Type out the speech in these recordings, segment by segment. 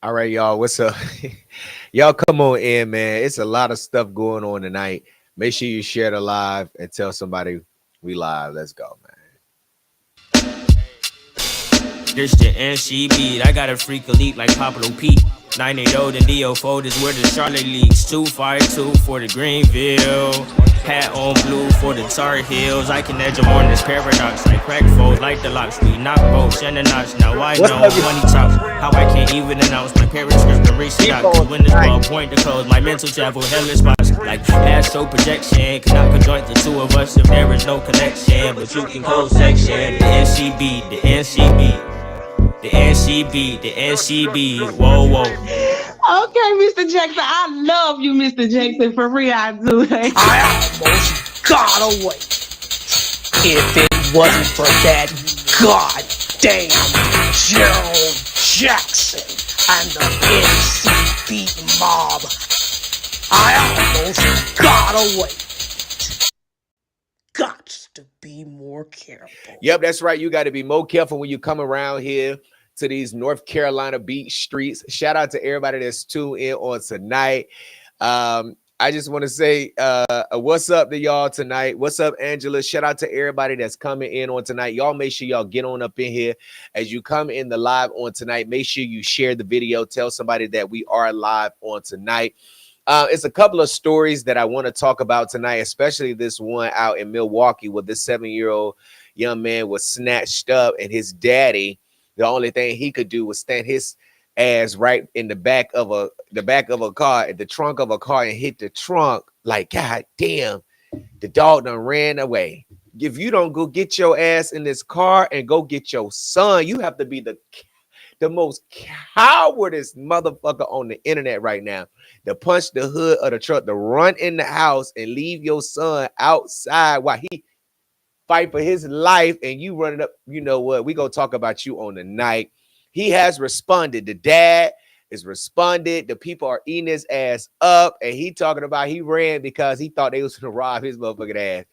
All right, y'all. What's up? Y'all come on in, man. It's a lot of stuff going on tonight. Make sure you share the live and tell somebody we live. Let's go, man. This the NC beat. I got a freak elite like Pablo Pete. 980 and DO4 is where the Charlotte leaks. 252 for the Greenville. Hat on blue for the Tar Heels. I can edge them on this paradox. Like crack fold, like the locks. We knock bolts and the knots. Now I know money talks. How I can't even announce my parents' script and reach the doc. When this ball point to close, my mental travel hellish spots. Like astro projection. Cannot conjoin the two of us if there is no connection. But you can close section. The NCB, the NCB. The NCB, the NCB, whoa, whoa. Okay, Mr. Jackson, I love you, Mr. Jackson, for real, I do. I almost got away. If it wasn't for that goddamn Gerald Jackson and the NCB mob, I almost got away. Got to be more careful. Yep, that's right. You got to be more careful when you come around here to these North Carolina beach streets. Shout out to everybody that's tuned in on tonight. I just want to say what's up to y'all tonight. What's up, Angela? Shout out to everybody that's coming in on tonight. Y'all make sure y'all get on up in here. As you come in the live on tonight, make sure you share the video. Tell somebody that we are live on tonight. It's a couple of stories that I want to talk about tonight, especially this one out in Milwaukee where this 7-year-old young man was snatched up and his daddy, the only thing he could do was stand his ass right in the back of a car, at the trunk of a car, and hit the trunk. Like, God damn, the dog done ran away. If you don't go get your ass in this car and go get your son, you have to be the most cowardest motherfucker on the internet right now to punch the hood of the truck, to run in the house and leave your son outside while he fight for his life and you running up. You know what? We gonna talk about you on the night. He has responded. The dad is responded. The people are eating his ass up, and he talking about he ran because he thought they was gonna rob his motherfucking ass.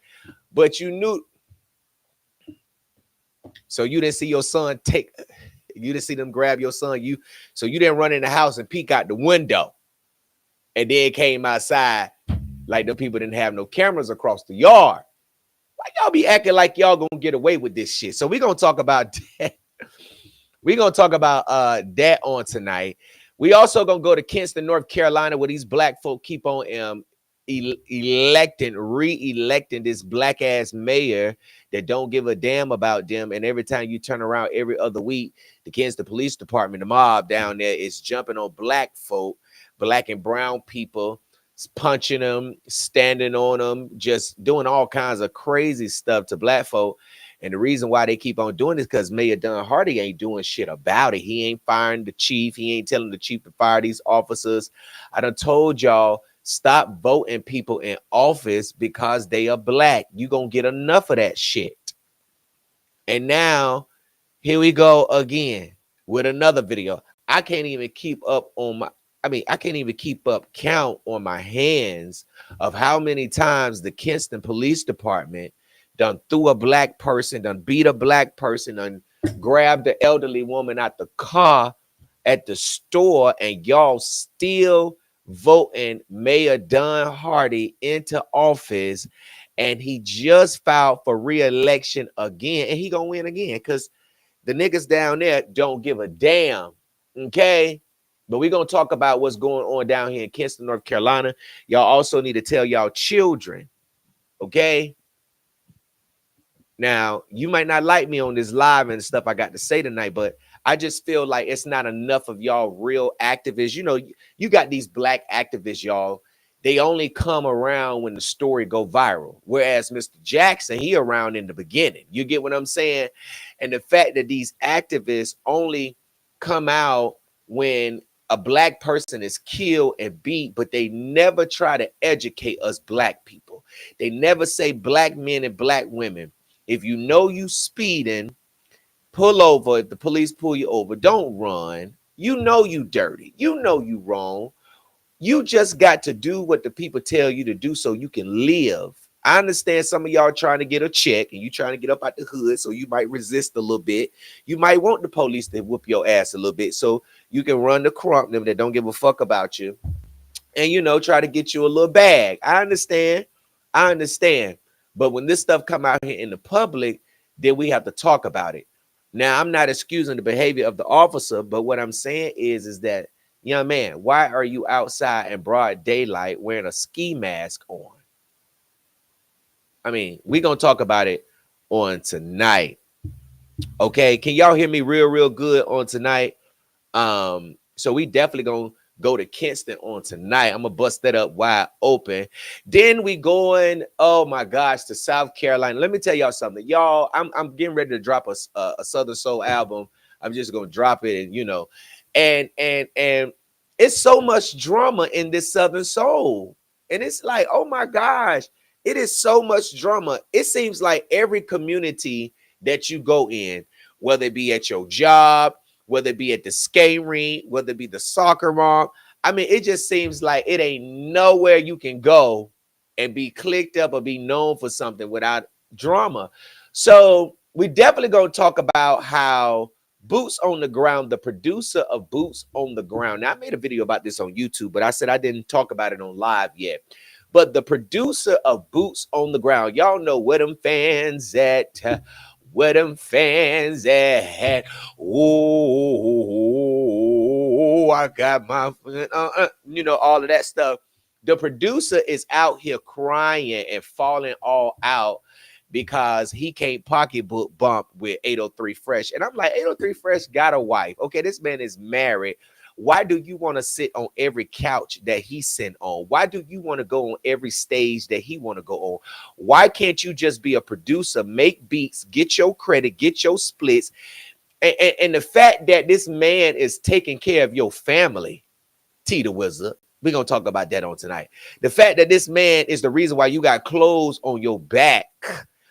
But you knew, so you didn't see your son you didn't see them grab your son. So you didn't run in the house and peek out the window, and then came outside like the people didn't have no cameras across the yard. Why y'all be acting like y'all gonna get away with this shit? So we're gonna talk about that. We're gonna talk about that on tonight. We also gonna go to Kinston, North Carolina, where these black folk keep on re-electing this black ass mayor that don't give a damn about them. And every time you turn around every other week, the Kinston Police Department, the mob down there, is jumping on black folk, black and brown people, punching them, standing on them, just doing all kinds of crazy stuff to black folk. And the reason why they keep on doing this because Mayor Don Hardy ain't doing shit about it. He ain't firing the chief. He ain't telling the chief to fire these officers. I done told y'all, stop voting people in office because they are black. You gonna get enough of that shit. And now, here we go again with another video. I can't even keep up count on my hands of how many times the Kinston Police Department done threw a black person, done beat a black person, done grabbed the elderly woman out the car at the store, and y'all still voting Mayor Don Hardy into office, and he just filed for re-election again, and he gonna win again because the niggas down there don't give a damn, okay? But we're going to talk about what's going on down here in Kinston, North Carolina. Y'all also need to tell y'all children, okay? Now, you might not like me on this live and stuff I got to say tonight, but I just feel like it's not enough of y'all real activists. You know, you got these black activists, y'all. They only come around when the story go viral. Whereas Mr. Jackson, he around in the beginning. You get what I'm saying? And the fact that these activists only come out when a black person is killed and beat, but they never try to educate us black people. They never say black men and black women, if you know you speeding, pull over. If the police pull you over, don't run. You know you dirty. You know you wrong. You just got to do what the people tell you to do so you can live. I understand some of y'all trying to get a check and you trying to get up out the hood, so you might resist a little bit. You might want the police to whoop your ass a little bit so you can run the crump them that don't give a fuck about you and, you know, try to get you a little bag. I understand. But when this stuff come out here in the public, then we have to talk about it. Now, I'm not excusing the behavior of the officer, but what I'm saying is that, young man, why are you outside in broad daylight wearing a ski mask on? I mean, we're going to talk about it on tonight. Okay. Can y'all hear me real good on tonight? So we definitely going to go to Kinston on tonight. I'm going to bust that up wide open. Then we going, oh my gosh, to South Carolina. Let me tell y'all something. Y'all, I'm getting ready to drop a Southern Soul album. I'm just going to drop it and, you know, and it's so much drama in this Southern Soul. And it's like, oh my gosh. It is so much drama. It seems like every community that you go in, whether it be at your job, whether it be at the skate rink, whether it be the soccer mall, I mean, it just seems like it ain't nowhere you can go and be clicked up or be known for something without drama. So we definitely going to talk about how Boots on the Ground, the producer of Boots on the Ground. Now, I made a video about this on YouTube, but I said I didn't talk about it on live yet. But the producer of Boots on the Ground, y'all know where them fans at, where them fans at. Oh, I got my, you know, all of that stuff. The producer is out here crying and falling all out because he can't pocketbook bump with 803 Fresh. And I'm like, 803 Fresh got a wife. Okay, this man is married. Why do you want to sit on every couch that he sent on? Why do you want to go on every stage that he want to go on? Why can't you just be a producer, make beats, get your credit, get your splits? And the fact that this man is taking care of your family, T the Wizard, we're going to talk about that on tonight. The fact that this man is the reason why you got clothes on your back,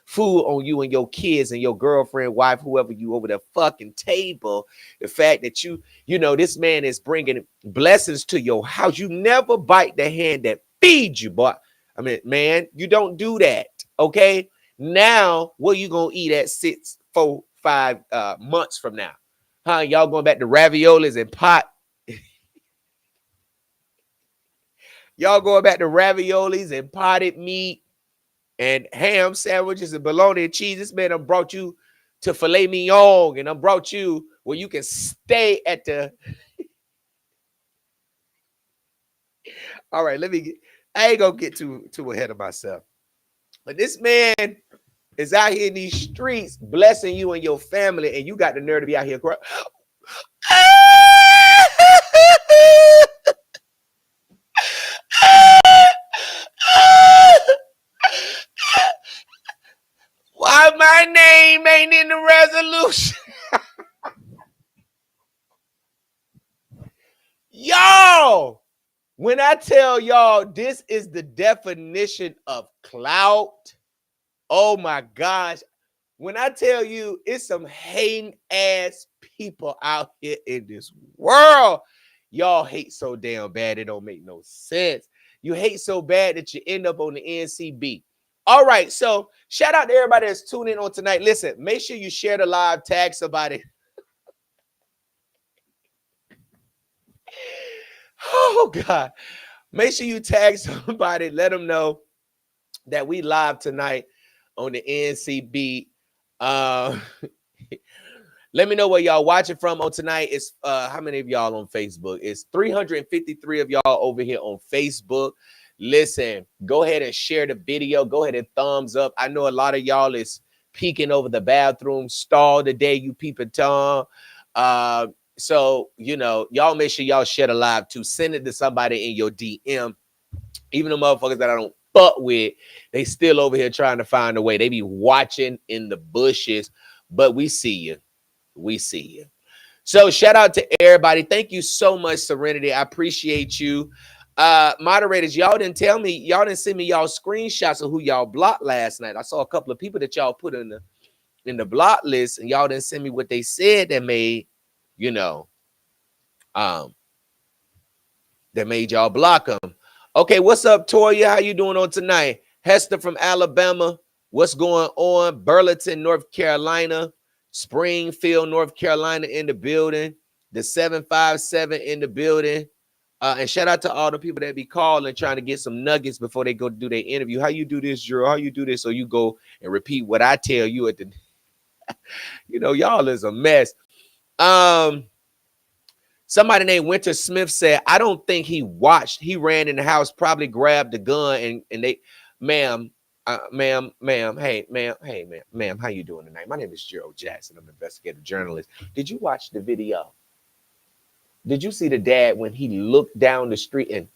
food on you and your kids and your girlfriend, wife, whoever you over the fucking table. The fact that you know, this man is bringing blessings to your house. You never bite the hand that feeds you, boy. I mean, man, you don't do that. Okay. Now, what you going to eat at 6, 4, 5 months from now? Huh? Y'all going back to raviolis and pot? Y'all going back to raviolis and potted meat and ham sandwiches and bologna and cheese? This man done brought you to filet mignon and done brought you where you can stay at the... All right, I ain't gonna get too ahead of myself. But this man is out here in these streets blessing you and your family, and you got the nerve to be out here crying. Why my name ain't in the resolution? Y'all, when I tell y'all this is the definition of clout, oh my gosh. When I tell you it's some hating ass people out here in this world, y'all hate so damn bad it don't make no sense. You hate so bad that you end up on the NCB. All right, so shout out to everybody that's tuning in on tonight. Listen, make sure you share the live, tag somebody. Oh, God. Make sure you tag somebody. Let them know that we live tonight on the NCB. Let me know where y'all watching from on tonight. It's how many of y'all on Facebook? It's 353 of y'all over here on Facebook. Listen, go ahead and share the video. Go ahead and thumbs up. I know a lot of y'all is peeking over the bathroom stall today. You peeping Tom. So, you know, y'all make sure y'all share the live too. Send it to somebody in your DM. Even the motherfuckers that I don't fuck with, they still over here trying to find a way. They be watching in the bushes, but we see you. We see you. So shout out to everybody. Thank you so much, Serenity. I appreciate you. Moderators, y'all didn't tell me, y'all didn't send me y'all screenshots of who y'all blocked last night. I saw a couple of people that y'all put in the block list, and y'all didn't send me what they said that made, you know, that made y'all block them. Okay, what's up, Toya? How you doing on tonight? Hester from Alabama, what's going on? Burlington, North Carolina, Springfield, North Carolina in the building, the 757 in the building. And shout out to all the people that be calling trying to get some nuggets before they go do their interview. How you do this, Drew? How you do this? So you go and repeat what I tell you at the, y'all is a mess. Somebody named Winter Smith said, I don't think he watched. He ran in the house, probably grabbed the gun, and they, ma'am, ma'am, hey, ma'am, how you doing tonight? My name is Gerald Jackson. I'm an investigative journalist. Did you watch the video? Did you see the dad when he looked down the street and,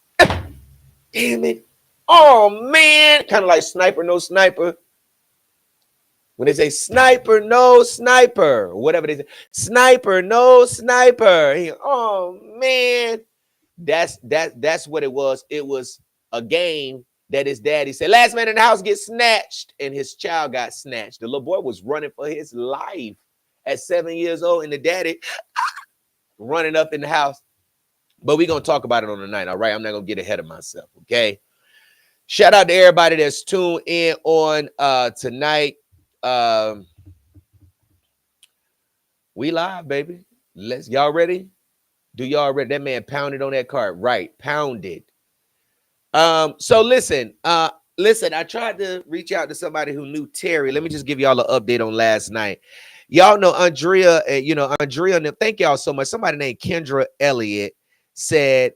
damn it, oh man, kind of like sniper, no sniper. When they say sniper, no sniper, or whatever they say, sniper, no sniper. Oh man, that's what it was. It was a game that his daddy said, last man in the house gets snatched, and his child got snatched. The little boy was running for his life at 7 years old, and the daddy running up in the house. But we're gonna talk about it on the night. All right, I'm not gonna get ahead of myself. Okay. Shout out to everybody that's tuned in on tonight. We live, baby. Y'all ready? Do y'all ready? That man pounded on that card. Right, pounded. So listen, I tried to reach out to somebody who knew Terry. Let me just give y'all an update on last night. Y'all know Andrea, Andrea, thank y'all so much. Somebody named Kendra Elliott said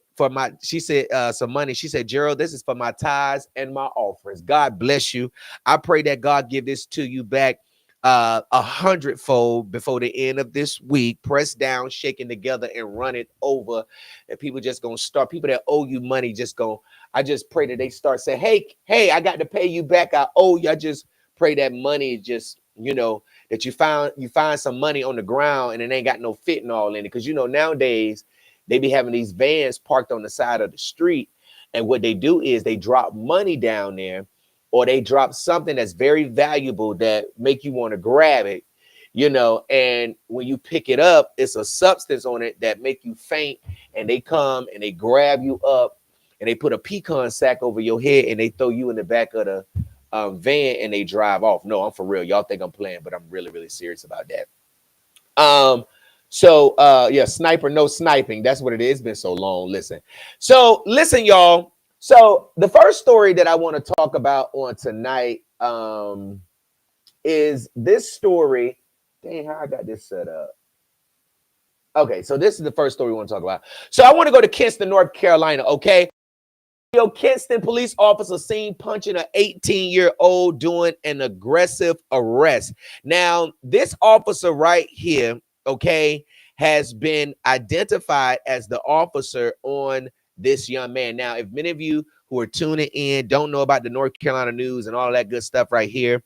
she said some money. She said, Gerald, this is for my tithes and my offerings. God bless you. I pray that God give this to you back 100-fold before the end of this week, pressed down, shaken together, and run it over. And people just gonna start, people that owe you money I just pray that they start saying, hey, I got to pay you back. I owe you. I just pray that money just, that you find some money on the ground and it ain't got no fentanyl in it. Because nowadays they be having these vans parked on the side of the street, and what they do is they drop money down there, or they drop something that's very valuable that make you want to grab it, and when you pick it up, it's a substance on it that make you faint, and they come and they grab you up and they put a pecan sack over your head and they throw you in the back of the van and they drive off. No, I'm for real. Y'all think I'm playing, but I'm really, really serious about that. Yeah, sniper, no sniping. That's what it is. It's been so long. Listen, y'all. So the first story that I want to talk about on tonight is this story. Dang, how I got this set up. Okay, so this is the first story we want to talk about. So I want to go to Kinston, North Carolina, okay? Kinston police officer seen punching an 18-year-old doing an aggressive arrest. Now, this officer right here, okay, has been identified as the officer on this young man. Now, if many of you who are tuning in don't know about the North Carolina news and all that good stuff right here,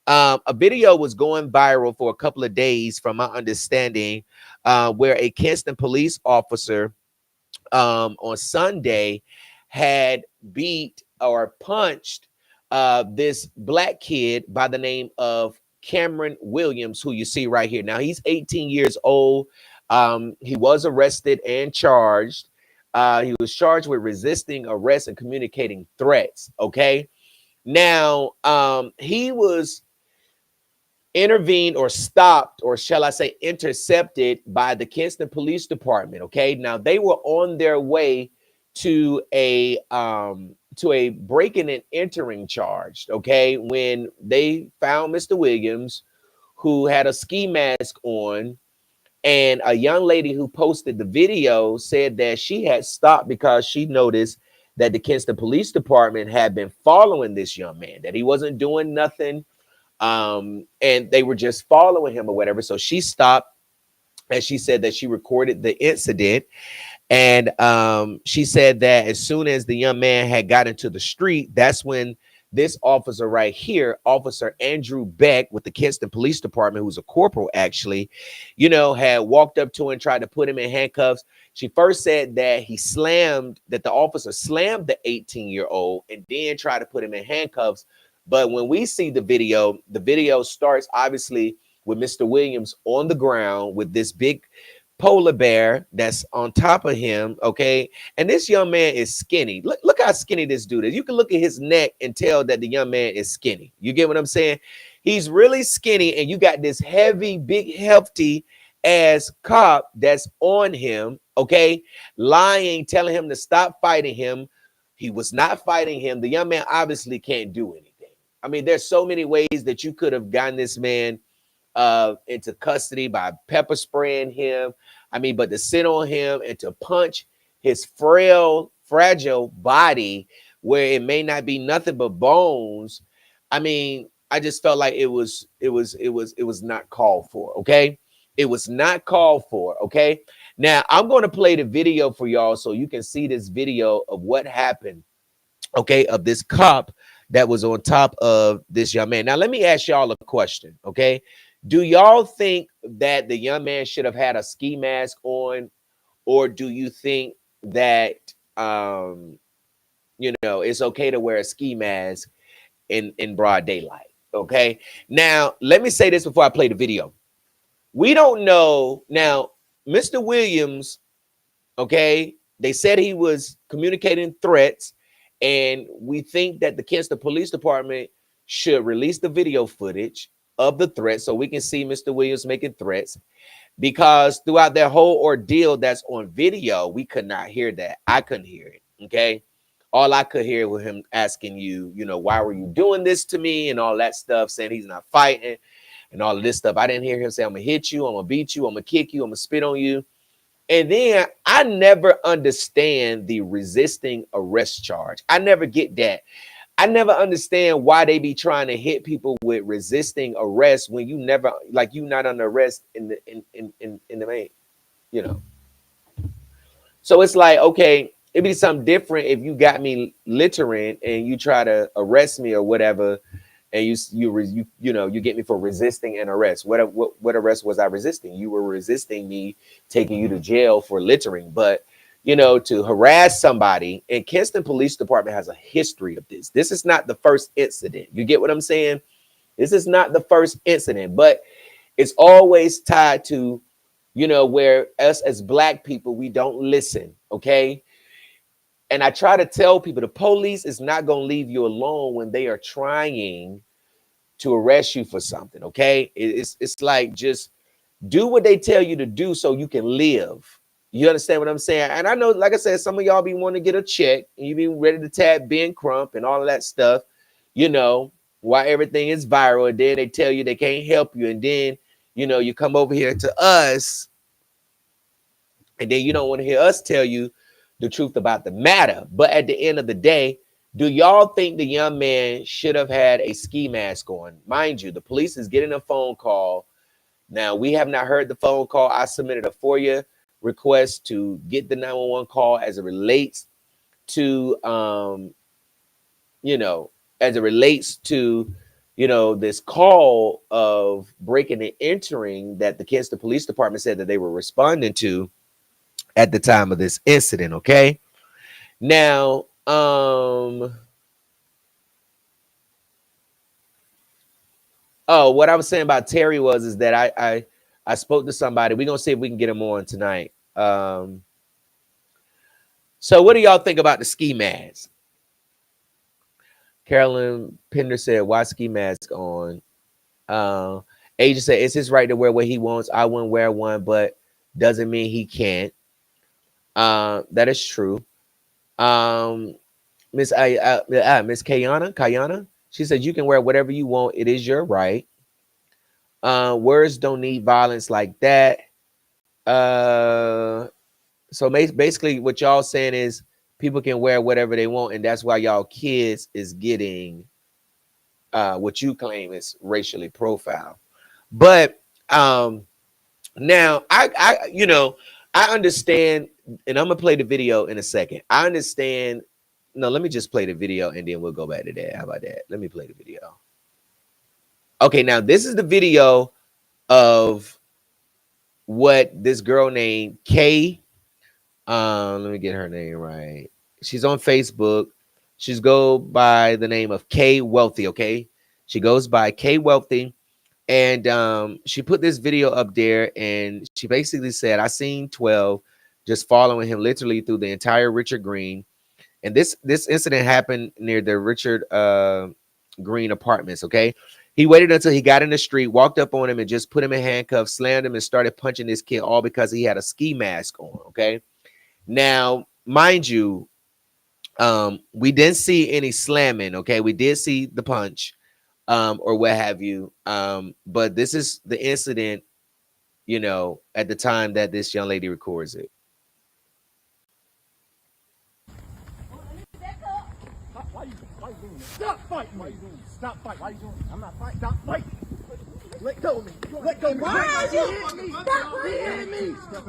a video was going viral for a couple of days, from my understanding, where a Kinston police officer on Sunday had beat or punched this black kid by the name of Cameron Williams, who you see right here. Now, he's 18 years old. He was arrested and charged. He was charged with resisting arrest and communicating threats. Okay. Now, he was intervened or stopped, or shall I say intercepted, by the Kinston Police Department. Okay. Now, they were on their way to a breaking and entering charge. Okay. When they found Mr. Williams, who had a ski mask on, and a young lady who posted the video said that she had stopped because she noticed that the Kinston Police Department had been following this young man, that he wasn't doing nothing, and they were just following him or whatever. So she stopped, and she said that she recorded the incident. And she said that as soon as the young man had got into the street, that's when this officer right here, Officer Andrew Beck with the Kinston Police Department, who's a corporal actually, had walked up to him and tried to put him in handcuffs. She first said that the officer slammed the 18-year-old and then tried to put him in handcuffs. But when we see the video starts obviously with Mr. Williams on the ground with this big polar bear that's on top of him, okay? And this young man is skinny. Look how skinny this dude is. You can look at his neck and tell that the young man is skinny. You get what I'm saying? He's really skinny, and you got this heavy, big, hefty ass cop that's on him, okay? Lying, telling him to stop fighting him. He was not fighting him. The young man obviously can't do anything. I mean, there's so many ways that you could have gotten this man into custody by pepper spraying him. I mean, but to sit on him and to punch his fragile body where it may not be nothing but bones. I mean, I just felt like it was not called for. Okay, it was not called for. Okay, now I'm going to play the video for y'all so you can see this video of what happened. Okay, of this cop that was on top of this young man. Now, let me ask y'all a question. Okay. Do y'all think that the young man should have had a ski mask on, or do you think that it's okay to wear a ski mask in broad daylight? Okay. Now, let me say this before I play the video. We don't know. Now, Mr. Williams, okay, they said he was communicating threats, and we think that the Kinston Police Department should release the video footage of the threat so we can see Mr. Williams making threats, because throughout that whole ordeal that's on video, we could not hear that. I couldn't hear it. Okay. All I could hear was him asking you, why were you doing this to me, and all that stuff, saying he's not fighting and all of this stuff. I didn't hear him say, I'm gonna hit you, I'm gonna beat you, I'm gonna kick you, I'm gonna spit on you. And then I never understand the resisting arrest charge. I never get that. I never understand why they be trying to hit people with resisting arrest when you never, like, you not under arrest in the main, So it's like, okay, it'd be something different if you got me littering and you try to arrest me or whatever, and you get me for resisting an arrest. What arrest was I resisting? You were resisting me taking you to jail for littering, but to harass somebody. And Kinston Police Department has a history of this. This is not the first incident. You get what I'm saying? This is not the first incident, but it's always tied to, where us as Black people, we don't listen. Okay. And I try to tell people the police is not going to leave you alone when they are trying to arrest you for something. Okay. It's like, just do what they tell you to do so you can live. You understand what I'm saying? And I know, like I said, some of y'all be wanting to get a check and you be ready to tap Ben Crump and all of that stuff, why everything is viral. And then they tell you they can't help you. And then, you come over here to us and then you don't want to hear us tell you the truth about the matter. But at the end of the day, do y'all think the young man should have had a ski mask on? Mind you, the police is getting a phone call. Now, we have not heard the phone call. I submitted a FOIA request to get the 911 call as it relates to this call of breaking and entering that the Kinston Police Department said that they were responding to at the time of this incident. Okay. Now, what I was saying about Terry is that I spoke to somebody. We're going to see if we can get him on tonight. So what do y'all think about the ski mask? Carolyn Pender said, why ski mask on? Agent said, it's his right to wear what he wants. I wouldn't wear one, but doesn't mean he can't. That is true. Miss Kayana, she said, you can wear whatever you want. It is your right. Words don't need violence like that. So basically what y'all saying is people can wear whatever they want, and that's why y'all kids is getting what you claim is racially profiled. But now I understand, and I'm gonna play the video in a second. I understand. No, let me just play the video and then we'll go back to that. How about that? Let me play the video. Okay, now this is the video of what this girl named Kay. Let me get her name right. She's on Facebook. She's go by the name of Kay Wealthy. Okay, she goes by Kay Wealthy. And she put this video up there, and she basically said, I seen 12 just following him literally through the entire Richard Green. And this incident happened near the Richard Green apartments. Okay. He waited until he got in the street, walked up on him, and just put him in handcuffs, slammed him, and started punching this kid, all because he had a ski mask on. Okay. Now, mind you, we didn't see any slamming. Okay. We did see the punch. Or what have you. But this is the incident, you know, at the time that this young lady records it. Stop fighting! Why you doing this? Stop fighting! Why you doing this? I'm not fighting. Stop fighting! Let go of me! Let go of me! Why are you? Stop hitting me!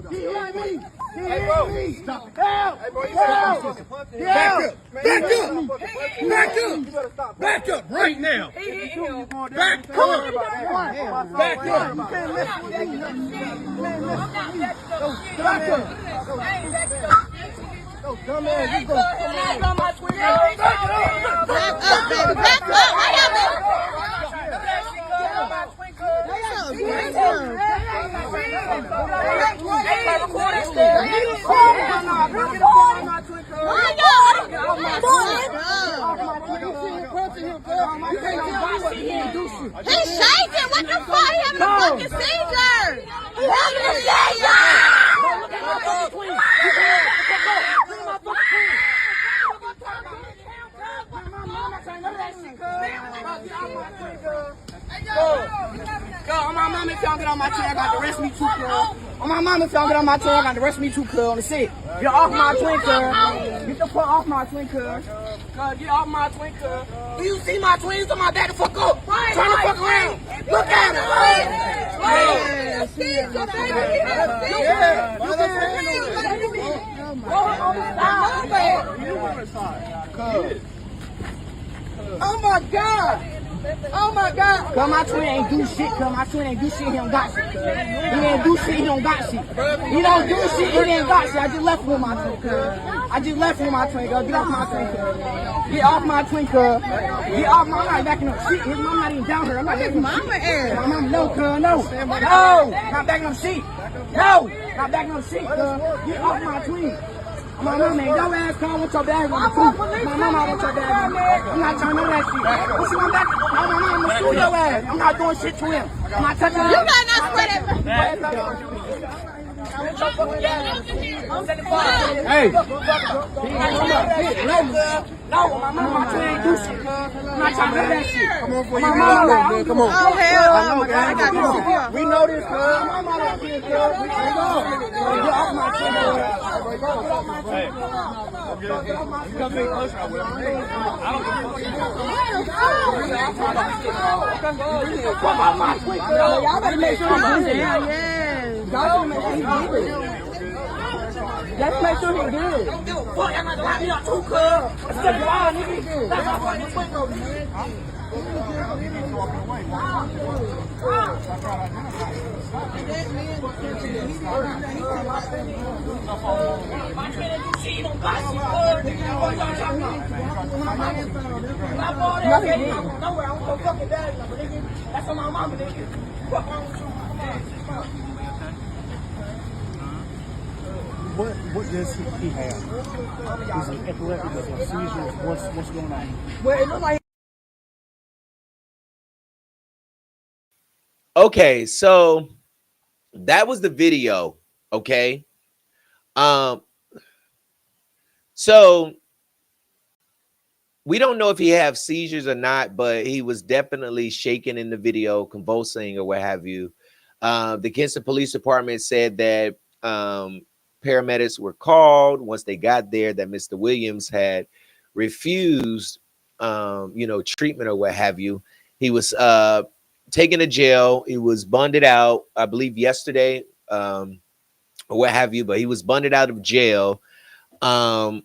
He hit me! He hit me! Stop! Help! Hey, bro, help! Back up! Back up! Back up right now! Back up! Back up! You can't mess with me! Back up! Oh, dumbass, you go. Back up, baby. Back up. Why y'all He's shaking. What the fuck? He having a fucking seizure. He having a seizure. Go, on my mama, if y'all get on my chair, I got to arrest me too, girl. On my mama, if y'all get on my chair, I got to arrest me too, girl. On the set. Get off my twin, girl. Get the fuck off my twin, girl. Get off my twin, girl. Do you see my twins? He's on my back the fuck up. Turn the fuck around. Look at him. Oh my God. Oh my God! Cause my twin ain't do shit. Cause my twin ain't do shit. He don't got shit. He ain't do shit. He don't got shit. He don't do shit. He ain't got shit. I just left with my twin. I just left with my twin. Girl. Get off my twin. Get off my twin. Get off my. I'm not backing up shit. His mom not even down here. I'm not backing up shit. My mom, no, cuz, no, no, not backing up shit. No, not backing up shit. Get off my twin. My mama ain't your ass come with your bag on the food. My mama want your bag on the food. I'm not trying to know that shit. When she went back, my mama will shoot your ass. I'm not doing shit to him. I'm not touching him. You better not sweat it. Hey. No, my mama ain't do shit. I'm not trying to know that shit. Come on, for you. Come on. Oh, hell. I know, I got this. We know this, cuz. My mama don't care, cuz. Get off my shit, cuz. Get off my shit. Hey. You come be closer, I will. I don't know. Y'all better make sure he's good. Yes. Y'all better make sure he's good. Let's make sure he's good. Don't give a fuck. Y'all not lock me up too, cuz. That's why, nigga. That's why I'm fucking window, man. That's on my mama, nigga. Fuck wrong with you? What does he have? Is he epileptic? Does he have seizures? What's going on? Well, it looks like. Okay, so that was the video. Okay. So we don't know if he have seizures or not, but he was definitely shaking in the video, convulsing or what have you. The Kinston Police Department said that paramedics were called once they got there, that Mr. Williams had refused, treatment or what have you. He was taken to jail. He was bonded out, I believe, yesterday, or what have you, but he was bonded out of jail. And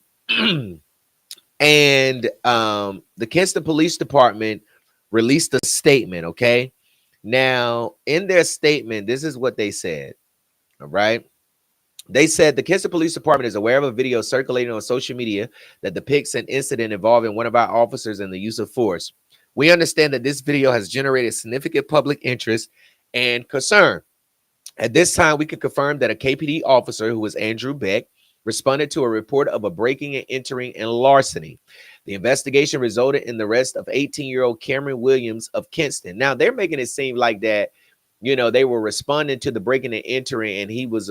the Kinston Police Department released a statement. Okay. Now, in their statement, this is what they said. All right. They said the Kinston Police Department is aware of a video circulating on social media that depicts an incident involving one of our officers and the use of force. We understand that this video has generated significant public interest and concern. At this time, we can confirm that a KPD officer, who was Andrew Beck, responded to a report of a breaking and entering and larceny. The investigation resulted in the arrest of 18-year-old Cameron Williams of Kinston. Now, they're making it seem like that, you know, they were responding to the breaking and entering, and he was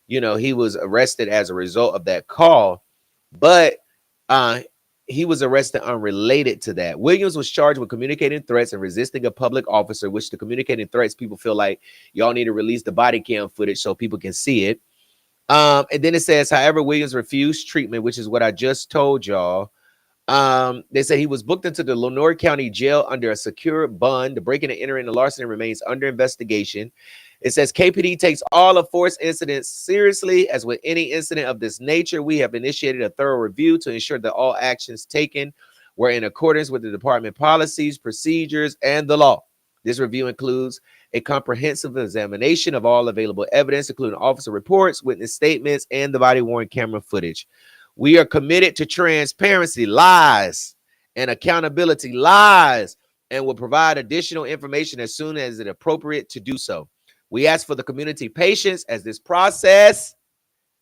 he was arrested as a result of that call. But he was arrested unrelated to that. Williams was charged with communicating threats and resisting a public officer, which the communicating threats, people feel like y'all need to release the body cam footage so people can see it. And then it says, however, Williams refused treatment, which is what I just told y'all. They say he was booked into the Lenore County Jail under a secure bond. The breaking and entering and larceny remains under investigation. It says KPD takes all of force incidents seriously. As with any incident of this nature, we have initiated a thorough review to ensure that all actions taken were in accordance with the department policies, procedures, and the law. This review includes a comprehensive examination of all available evidence, including officer reports, witness statements, and the body-worn camera footage. We are committed to transparency, lies, and accountability, lies, and will provide additional information as soon as it is appropriate to do so. We ask for the community patience as this process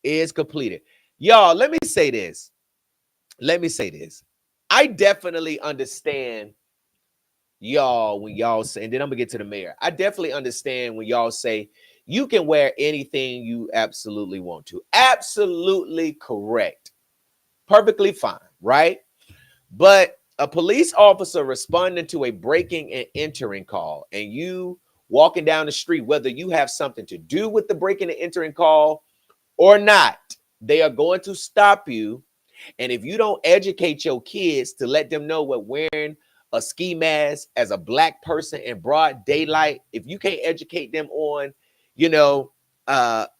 is completed. Y'all, let me say this. I definitely understand y'all when y'all say, and then I'm gonna get to the mayor. I definitely understand when y'all say you can wear anything you absolutely want to. Absolutely correct. Perfectly fine, right? But a police officer responding to a breaking and entering call, and you walking down the street, whether you have something to do with the breaking and entering call or not, they are going to stop you. And if you don't educate your kids to let them know what wearing a ski mask as a black person in broad daylight, if you can't educate them on,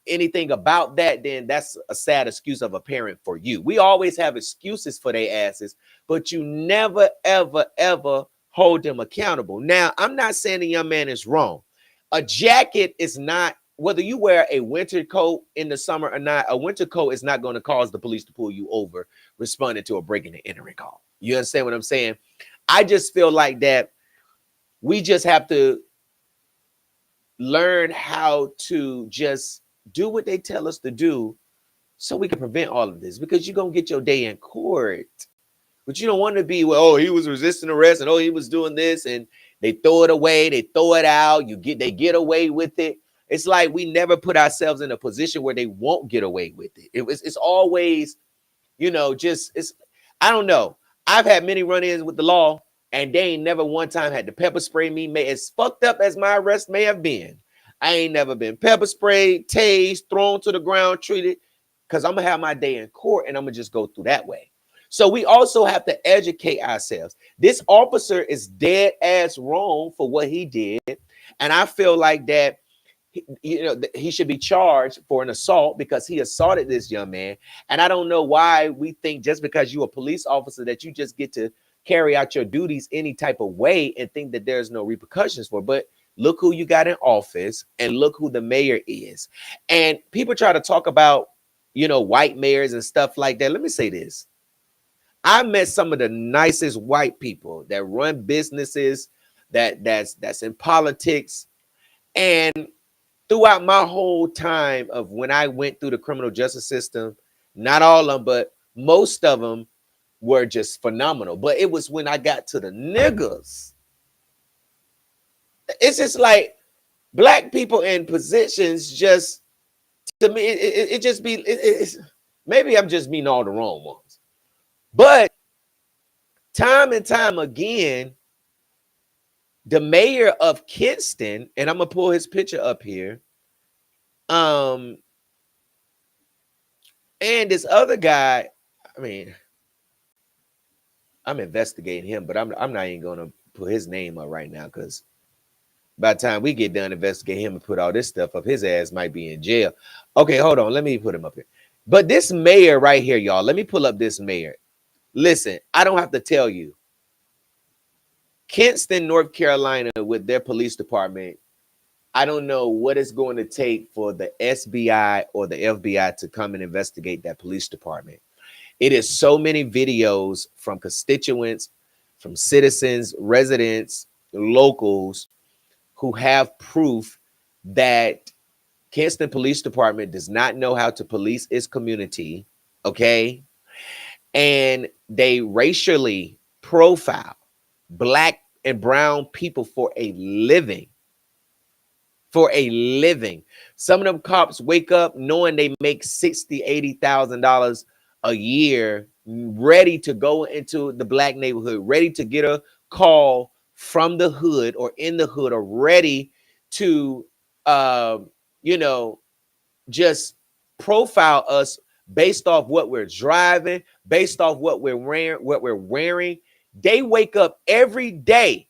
anything about that, then that's a sad excuse of a parent for you. We always have excuses for their asses, but you never, ever, ever hold them accountable. Now, I'm not saying the young man is wrong. A jacket is not, whether you wear a winter coat in the summer or not, a winter coat is not going to cause the police to pull you over responding to a breaking and entering call. You understand what I'm saying? I just feel like that we just have to learn how to just do what they tell us to do so we can prevent all of this, because you're going to get your day in court. But you don't want to be, well, oh, he was resisting arrest, and oh, he was doing this, and they throw it away, they throw it out, they get away with it. It's like we never put ourselves in a position where they won't get away with it. It's always, I don't know. I've had many run-ins with the law, and they ain't never one time had to pepper spray me. As fucked up as my arrest may have been, I ain't never been pepper sprayed, tased, thrown to the ground, treated, because I'm going to have my day in court, and I'm going to just go through that way. So we also have to educate ourselves. This officer is dead ass wrong for what he did, and I feel like that he should be charged for an assault because he assaulted this young man. And I don't know why we think just because you're a police officer that you just get to carry out your duties any type of way and think that there's no repercussions for. But look who you got in office and look who the mayor is. And people try to talk about, white mayors and stuff like that. Let me say this. I met some of the nicest white people that run businesses, that's in politics. And throughout my whole time of when I went through the criminal justice system, not all of them, but most of them were just phenomenal. But it was when I got to the niggas. It's just like black people in positions just, to me, it just be, it's maybe I'm just meeting all the wrong ones. But time and time again, the mayor of Kinston, and I'm gonna pull his picture up here. And this other guy, I mean, I'm investigating him, but I'm not even gonna put his name up right now, because by the time we get done investigating him and put all this stuff up, his ass might be in jail. Okay, hold on, let me put him up here. But this mayor right here, y'all, let me pull up this mayor. Listen, I don't have to tell you. Kinston, North Carolina, with their police department, I don't know what it's going to take for the SBI or the FBI to come and investigate that police department. It is so many videos from constituents, from citizens, residents, locals who have proof that Kinston Police Department does not know how to police its community, okay? And they racially profile Black and brown people for a living. For a living. Some of them cops wake up knowing they make $60,000, $80,000 a year, ready to go into the Black neighborhood, ready to get a call from the hood or in the hood, or ready to, you know, just profile us based off what we're driving, based off what we're wearing. They wake up every day.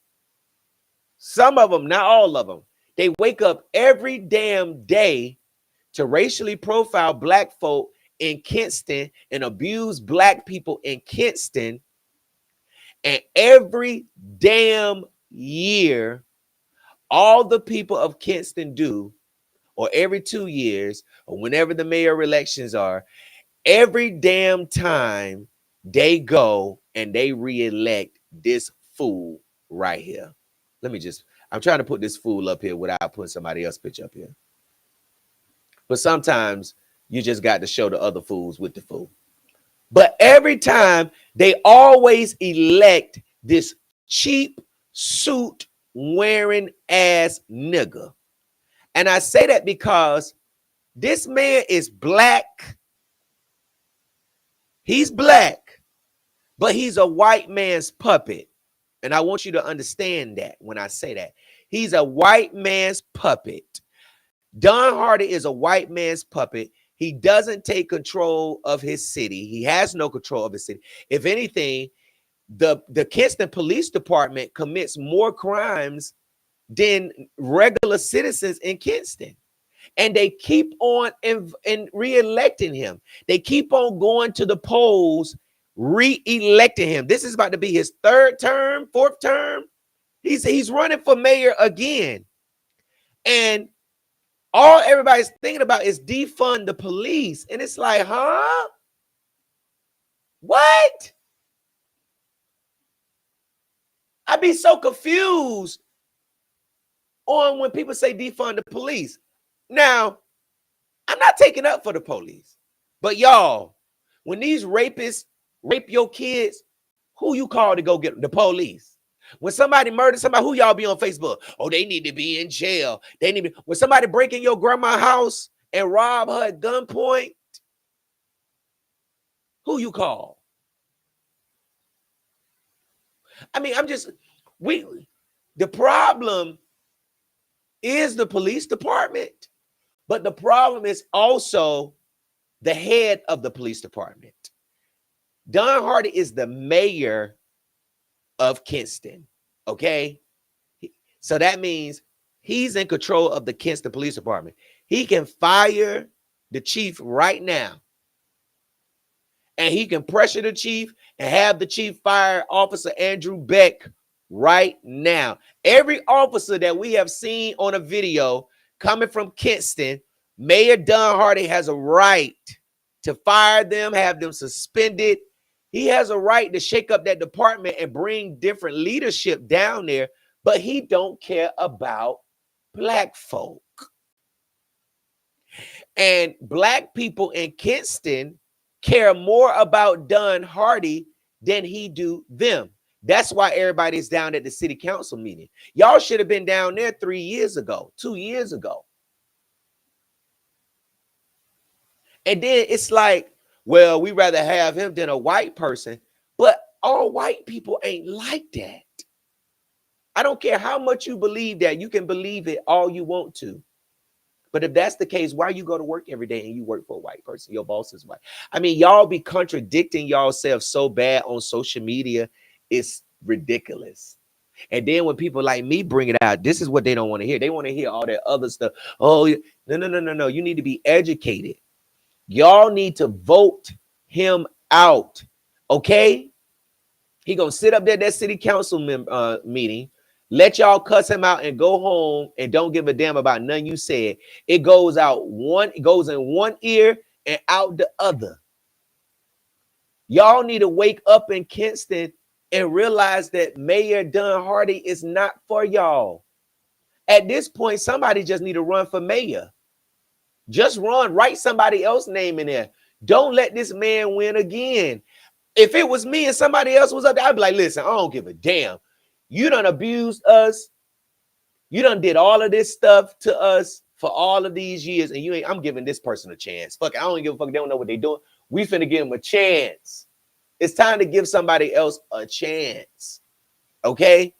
Some of them, not all of them. They wake up every damn day to racially profile Black folk in Kinston and abuse Black people in Kinston. And every damn year, all the people of Kinston do, or every 2 years, or whenever the mayor elections are, every damn time they go and they re-elect this fool right here. I'm trying to put this fool up here without putting somebody else's picture up here. But sometimes you just got to show the other fools with the fool. But every time they always elect this cheap suit wearing ass nigga. And I say that because this man is Black. He's Black, but he's a white man's puppet. And I want you to understand that when I say that. He's a white man's puppet. Don Hardy is a white man's puppet. He doesn't take control of his city. He has no control of his city. If anything, the Kinston Police Department commits more crimes than regular citizens in Kinston. And they keep on re-electing him. They keep on going to the polls, re-electing him. This is about to be his third term, fourth term. He's running for mayor again. And all everybody's thinking about is defund the police. And it's like, huh? What? I'd be so confused on when people say defund the police. Now, I'm not taking up for the police, but y'all, when these rapists rape your kids, who you call to go get them? The police. When somebody murders somebody, who y'all be on Facebook? Oh, they need to be in jail. When somebody break in your grandma's house and rob her at gunpoint, who you call? I mean, the problem is the police department, but the problem is also the head of the police department. Don Hardy is the mayor of Kinston, okay? So that means he's in control of the Kinston Police Department. He can fire the chief right now. And he can pressure the chief and have the chief fire Officer Andrew Beck right now. Every officer that we have seen on a video coming from Kinston, Mayor Don Hardy has a right to fire them, have them suspended. He has a right to shake up that department and bring different leadership down there, but he don't care about Black folk. And Black people in Kinston care more about Don Hardy than he do them. That's why everybody's down at the city council meeting. Y'all should have been down there 3 years ago, 2 years ago. And then it's like, well, we rather have him than a white person, but all white people ain't like that. I don't care how much you believe that. You can believe it all you want to. But if that's the case, why you go to work every day and you work for a white person? Your boss is white. I mean, y'all be contradicting yourselves so bad on social media. It's ridiculous. And then when people like me bring it out, this is what they don't want to hear. They want to hear all that other stuff. Oh, no. You need to be educated. Y'all need to vote him out, okay? He gonna sit up there at that city council meeting, let y'all cuss him out and go home and don't give a damn about none you said. It goes in one ear and out the other. Y'all need to wake up in Kinston and realize that Mayor Dunn Hardy is not for y'all. At this point, somebody just need to run for mayor. Just run, write somebody else's name in there. Don't let this man win again. If it was me and somebody else was up there, I'd be like, listen, I don't give a damn. You done abused us. You done did all of this stuff to us for all of these years, and I'm giving this person a chance. Fuck, I don't give a fuck. They don't know what they're doing. We finna give them a chance. It's time to give somebody else a chance. Okay?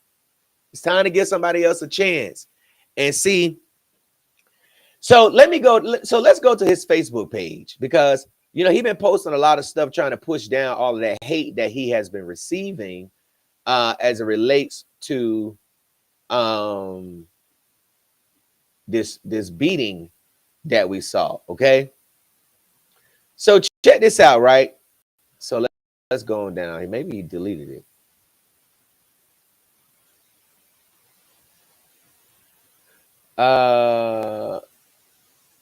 It's time to give somebody else a chance. And see, so let's go to his Facebook page, because he's been posting a lot of stuff trying to push down all of that hate that he has been receiving as it relates to this beating that we saw. Okay, so check this out, right? So let's go on down here. Maybe he deleted it.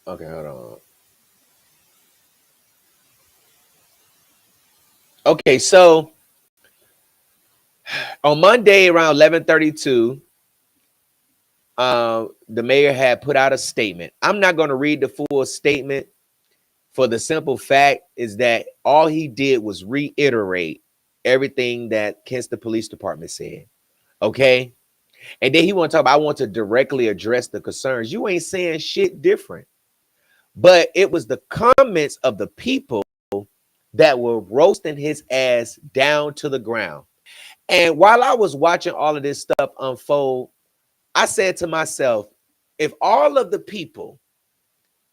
Okay, hold on. Okay, so on Monday around 11:32, the mayor had put out a statement. I'm not going to read the full statement for the simple fact is that all he did was reiterate everything that Kinston Police Department said. Okay, and then he want to talk about, I want to directly address the concerns. You ain't saying shit different. But it was the comments of the people that were roasting his ass down to the ground. And while I was watching all of this stuff unfold, I said to myself, if all of the people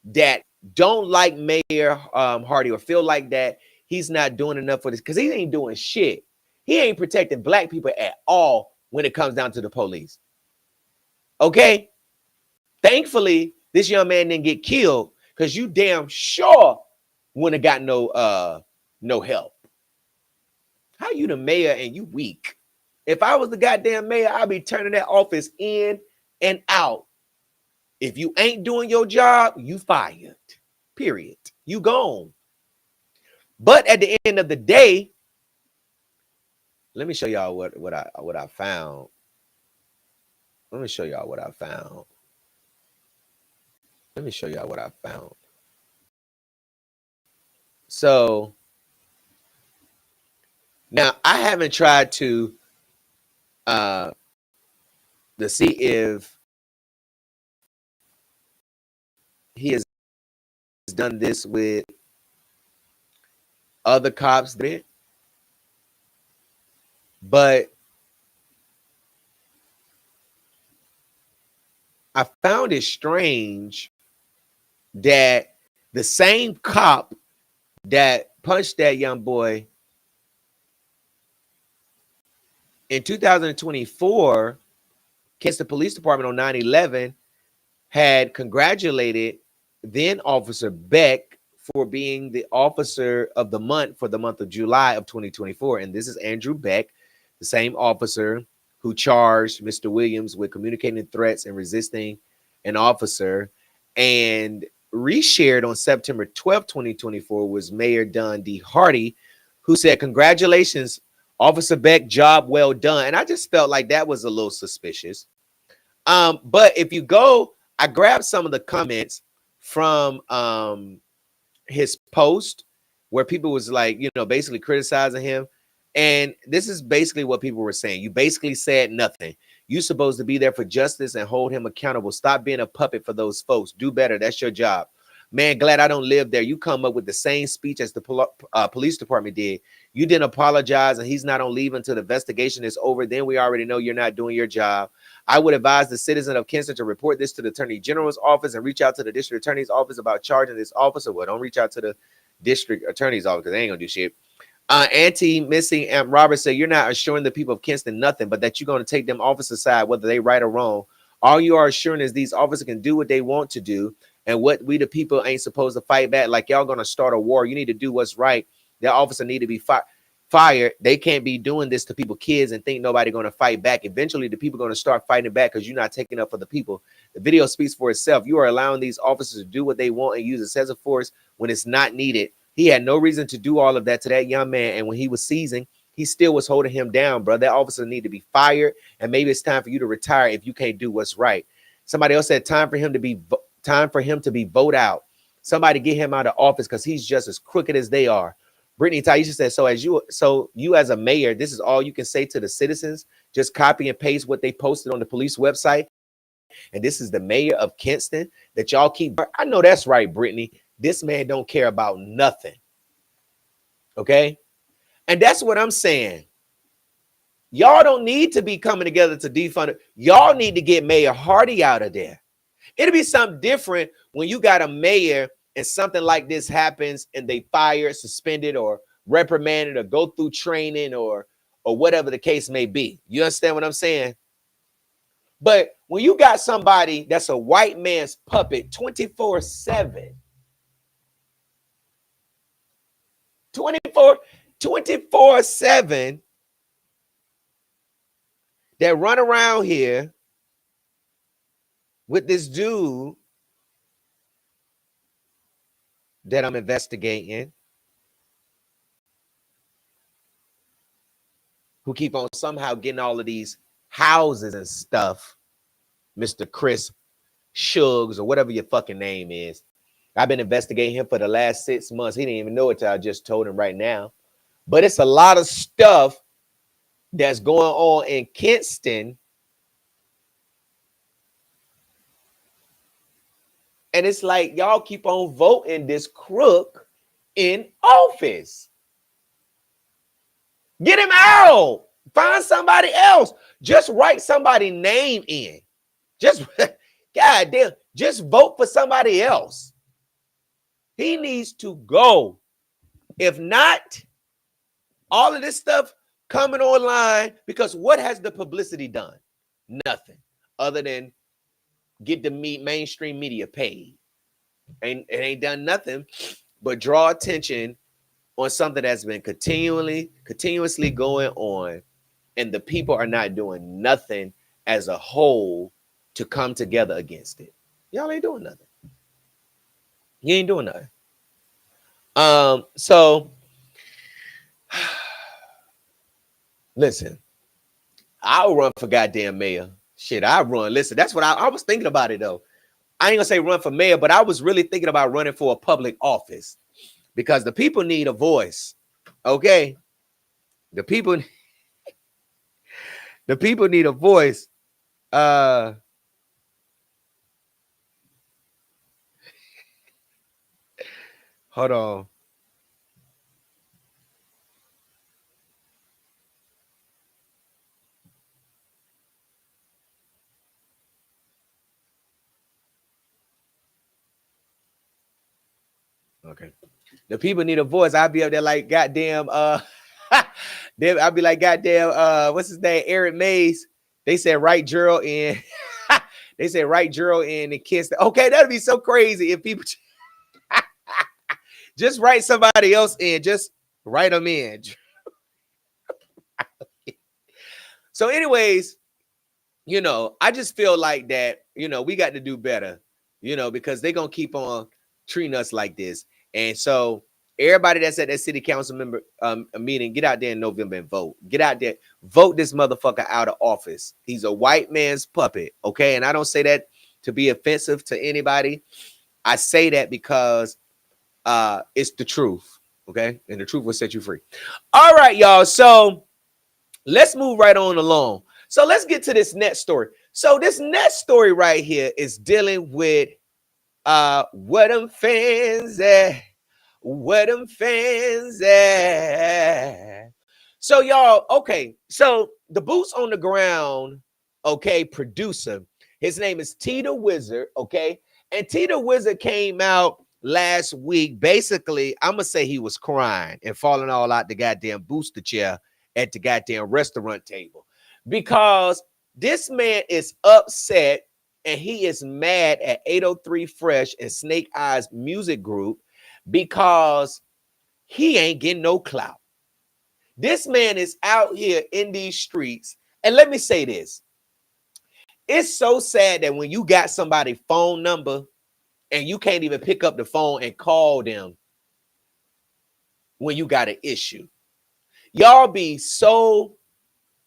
that don't like Mayor Hardy or feel like that he's not doing enough for this, because he ain't doing shit. He ain't protecting black people at all when it comes down to the police. Okay? Thankfully, this young man didn't get killed, because you damn sure wouldn't have got no help. How you the mayor and you weak? If I was the goddamn mayor, I'd be turning that office in and out. If you ain't doing your job, you fired. Period. You gone. But at the end of the day, let me show y'all what I found. Let me show y'all what I found. Let me show y'all what I found. So now I haven't tried to see if he has done this with other cops, but I found it strange that the same cop that punched that young boy in 2024, Kinston Police Department on 9/11 had congratulated then Officer Beck for being the officer of the month for the month of July of 2024. And this is Andrew Beck, the same officer who charged Mr. Williams with communicating threats and resisting an officer. And reshared on September 12, 2024 was Mayor Dunn D. Hardy, who said, congratulations, Officer Beck, job well done. And I just felt like that was a little suspicious. But if you go, I grabbed some of the comments from his post where people was like, basically criticizing him. And this is basically what people were saying. You basically said nothing. You're supposed to be there for justice and hold him accountable. Stop being a puppet for those folks. Do better. That's your job. Man, glad I don't live there. You come up with the same speech as the police department did. You didn't apologize, and he's not on leave until the investigation is over. Then we already know you're not doing your job. I would advise the citizen of Kinston to report this to the Attorney General's office and reach out to the District Attorney's office about charging this officer. Well, don't reach out to the District Attorney's office because they ain't gonna do shit. Auntie Missing Aunt Robert said, you're not assuring the people of Kinston nothing, but that you're going to take them officers' side, whether they right or wrong. All you are assuring is these officers can do what they want to do, and what we the people ain't supposed to fight back. Like y'all going to start a war. You need to do what's right. That officer need to be fired. They can't be doing this to people, kids, and think nobody going to fight back. Eventually, the people going to start fighting back because you're not taking up for the people. The video speaks for itself. You are allowing these officers to do what they want and use excessive force when it's not needed. He had no reason to do all of that to that young man. And when he was seizing, he still was holding him down, bro. That officer need to be fired, and maybe it's time for you to retire if you can't do what's right. Somebody else said time for him to be voted out. Somebody get him out of office because he's just as crooked as they are. Brittany Taisha said, so you as a mayor, this is all you can say to the citizens. Just copy and paste what they posted on the police website. And this is the mayor of Kinston that y'all keep. I know that's right, Brittany. This man don't care about nothing. Okay? And that's what I'm saying. Y'all don't need to be coming together to defund it. Y'all need to get Mayor Hardy out of there. It'll be something different when you got a mayor and something like this happens and they fired, suspended, or reprimanded, or go through training, or whatever the case may be. You understand what I'm saying? But when you got somebody that's a white man's puppet 24/7, 24/7, that run around here with this dude that I'm investigating, who keep on somehow getting all of these houses and stuff, Mr. Chris Shugs, or whatever your fucking name is. I've been investigating him for the last 6 months. He didn't even know it till I just told him right now. But it's a lot of stuff that's going on in Kinston. And it's like y'all keep on voting this crook in office. Get him out. Find somebody else. Just write somebody's name in. Just, goddamn, just vote for somebody else. He needs to go. If not, all of this stuff coming online, because what has the publicity done? Nothing other than get the mainstream media paid. It ain't done nothing but draw attention on something that's been continuously going on, and the people are not doing nothing as a whole to come together against it. Y'all ain't doing nothing. You ain't doing nothing. So listen, I'll run for goddamn mayor. Shit, I run. Listen, that's what I was thinking about it though. I ain't gonna say run for mayor, but I was really thinking about running for a public office because the people need a voice. Okay. The people need a voice. Hold on. Okay. The people need a voice. I'll be up there like goddamn I'll be like goddamn what's his name? Eric Mays. They said write Gerald in. They said write Gerald in and Kinston. Okay, that'd be so crazy if people just write somebody else in. Just write them in. So anyways, you know, I just feel like that, you know, we got to do better, you know, because they're going to keep on treating us like this. And so everybody that's at that city council member meeting, get out there in November and vote. Get out there. Vote this motherfucker out of office. He's a white man's puppet, okay? And I don't say that to be offensive to anybody. I say that because it's the truth, okay? And the truth will set you free. All right, y'all. So let's move right on along. So let's get to this next story. So this next story right here is dealing with where them fans at? Where them fans at? So y'all, okay. So the boots on the ground, okay, producer. His name is T the Wizard, okay? And T the Wizard came out last week. Basically, I'm gonna say he was crying and falling all out the goddamn booster chair at the goddamn restaurant table because this man is upset and he is mad at 803 Fresh and Snake Eyes Music Group because he ain't getting no clout. This man is out here in these streets. And let me say this. It's so sad that when you got somebody's phone number and you can't even pick up the phone and call them when you got an issue. Y'all be so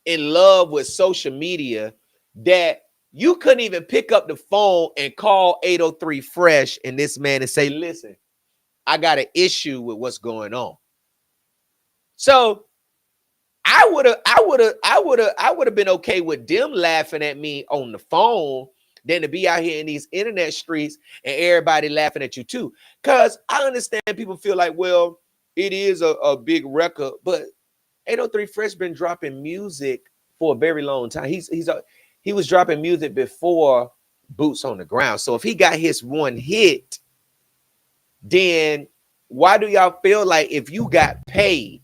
in love with social media that you couldn't even pick up the phone and call 803 Fresh and this man and say, listen, I got an issue with what's going on. So I would have been okay with them laughing at me on the phone than to be out here in these internet streets and everybody laughing at you too. Because I understand people feel like, well, it is a big record, but 803 Fresh been dropping music for a very long time. He was dropping music before Boots on the Ground. So if he got his one hit, then why do y'all feel like if you got paid,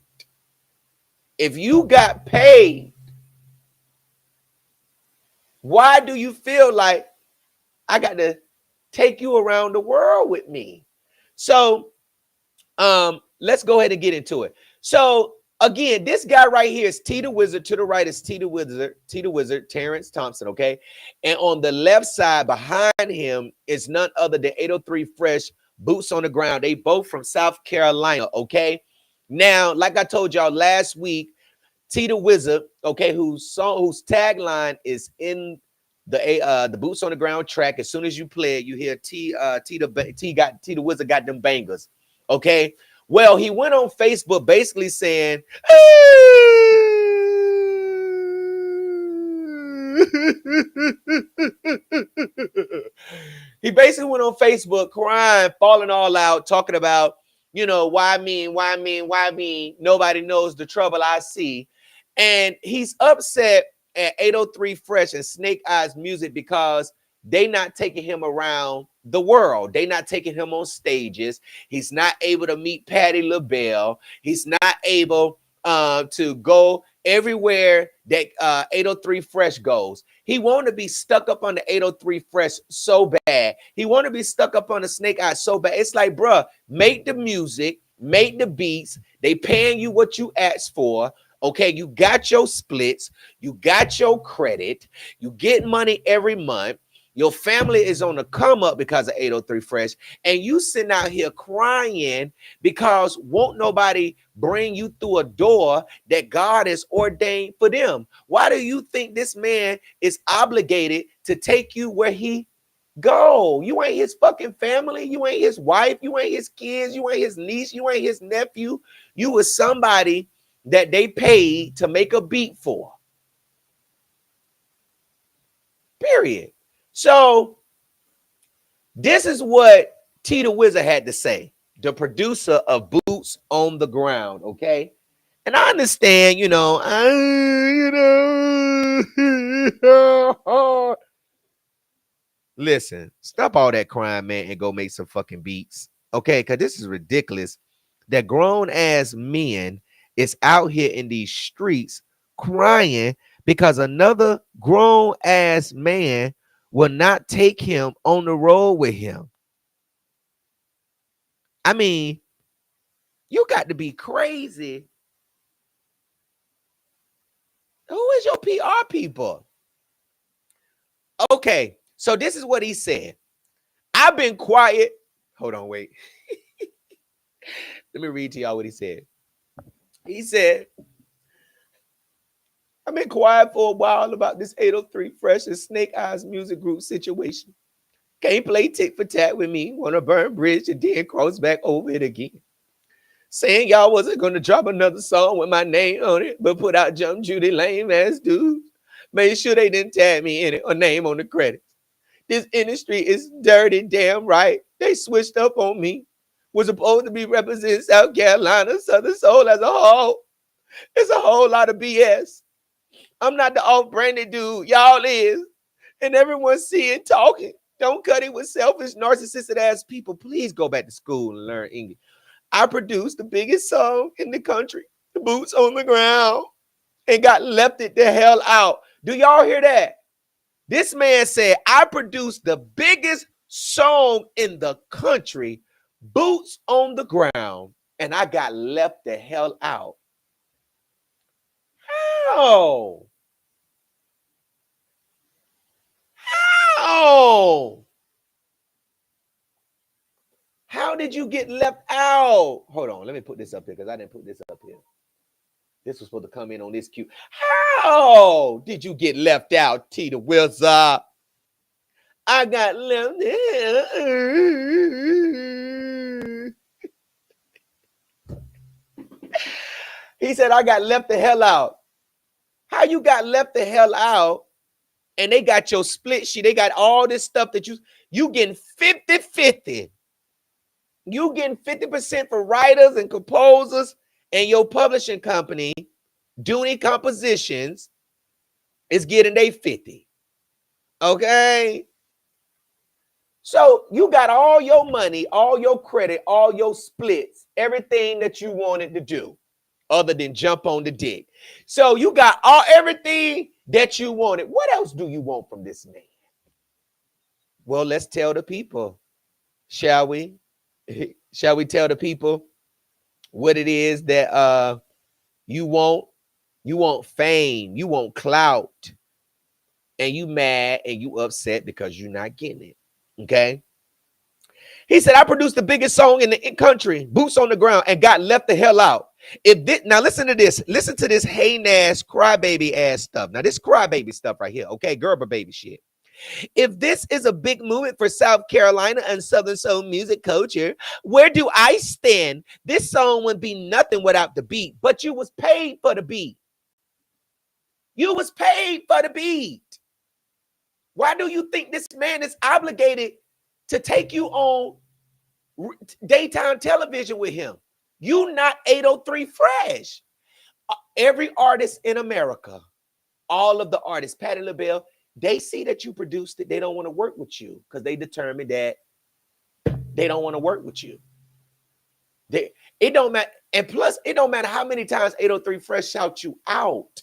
why do you feel like I got to take you around the world with me? So let's go ahead and get into it. So again, this guy right here is T the Wizard. To the right is T the Wizard, Terrence Thompson, okay? And on the left side behind him is none other than 803 Fresh, Boots on the Ground. They both from South Carolina, okay? Now, like I told y'all last week, T the Wizard, okay, whose tagline is in the Boots on the Ground track. As soon as you play it, you hear T the Wizard got them bangers, okay? Well, he went on Facebook basically saying, he basically went on Facebook crying, falling all out, talking about, you know, why me? Nobody knows the trouble I see. And he's upset at 803 Fresh and Snake Eyes Music because they not taking him around the world. They not taking him on stages. He's not able to meet Patti LaBelle. He's not able to go everywhere that 803 Fresh goes. He want to be stuck up on the 803 Fresh so bad. He want to be stuck up on the Snake Eyes so bad. It's like, bruh, make the music, make the beats. They paying you what you asked for. Okay, you got your splits, you got your credit, you get money every month. Your family is on the come up because of 803 Fresh, and you sitting out here crying because won't nobody bring you through a door that God has ordained for them. Why do you think this man is obligated to take you where he go? You ain't his fucking family. You ain't his wife. You ain't his kids. You ain't his niece. You ain't his nephew. You was somebody that they paid to make a beat for. Period. So this is what T the Wizard had to say, the producer of Boots on the Ground, okay? And I understand, listen, stop all that crying, man, and go make some fucking beats, okay? Because this is ridiculous that grown-ass men is out here in these streets crying because another grown-ass man will not take him on the road with him. I mean, you got to be crazy. Who is your PR people? Okay, so this is what he said. I've been quiet. Hold on, wait. Let me read to y'all what he said. He said, I've been quiet for a while about this 803 Fresh and Snake Eyes Music Group situation. Can't play tit for tat with me. Want to burn bridge and then cross back over it again. Saying y'all wasn't going to drop another song with my name on it, but put out Jump Judy lame ass dudes. Made sure they didn't tag me in it or name on the credits. This industry is dirty, damn right. They switched up on me. Was supposed to be representing South Carolina, Southern Soul as a whole. It's a whole lot of BS. I'm not the off-branded dude. Y'all is. And everyone's seeing, talking. Don't cut it with selfish, narcissistic ass people. Please go back to school and learn English. I produced the biggest song in the country, The Boots on the Ground, and got left it the hell out. Do y'all hear that? This man said, I produced the biggest song in the country, Boots on the Ground, and I got left the hell out. How? How? How did you get left out? Hold on, let me put this up here because I didn't put this up here. This was supposed to come in on this cue. How did you get left out, T the Wizard? I got left. He said, I got left the hell out. How you got left the hell out? And they got your split sheet. They got all this stuff that you getting 50-50. You getting 50% for writers and composers, and your publishing company, Dooney Compositions, is getting they 50. Okay? So you got all your money, all your credit, all your splits, everything that you wanted to do other than jump on the dick. So you got everything that you wanted. What else do you want from this man? Well, let's tell the people, shall we? Shall we tell the people what it is that you want? You want fame, you want clout, and you mad and you upset because you're not getting it. Okay. He said, I produced the biggest song in the country, boots on the ground, and got left the hell out. Now listen to this. Listen to this ass crybaby ass stuff. Now this crybaby stuff right here. Okay, Gerber baby shit. If this is a big movement for South Carolina and Southern soul music culture, where do I stand? This song would be nothing without the beat, but you was paid for the beat. You was paid for the beat. Why do you think this man is obligated to take you on daytime television with him? You not 803 Fresh. Every artist in America, all of the artists, Patti LaBelle, they see that you produced it. They don't want to work with you because they determined that they don't want to work with you. It don't matter. And plus, it don't matter how many times 803 Fresh shout you out.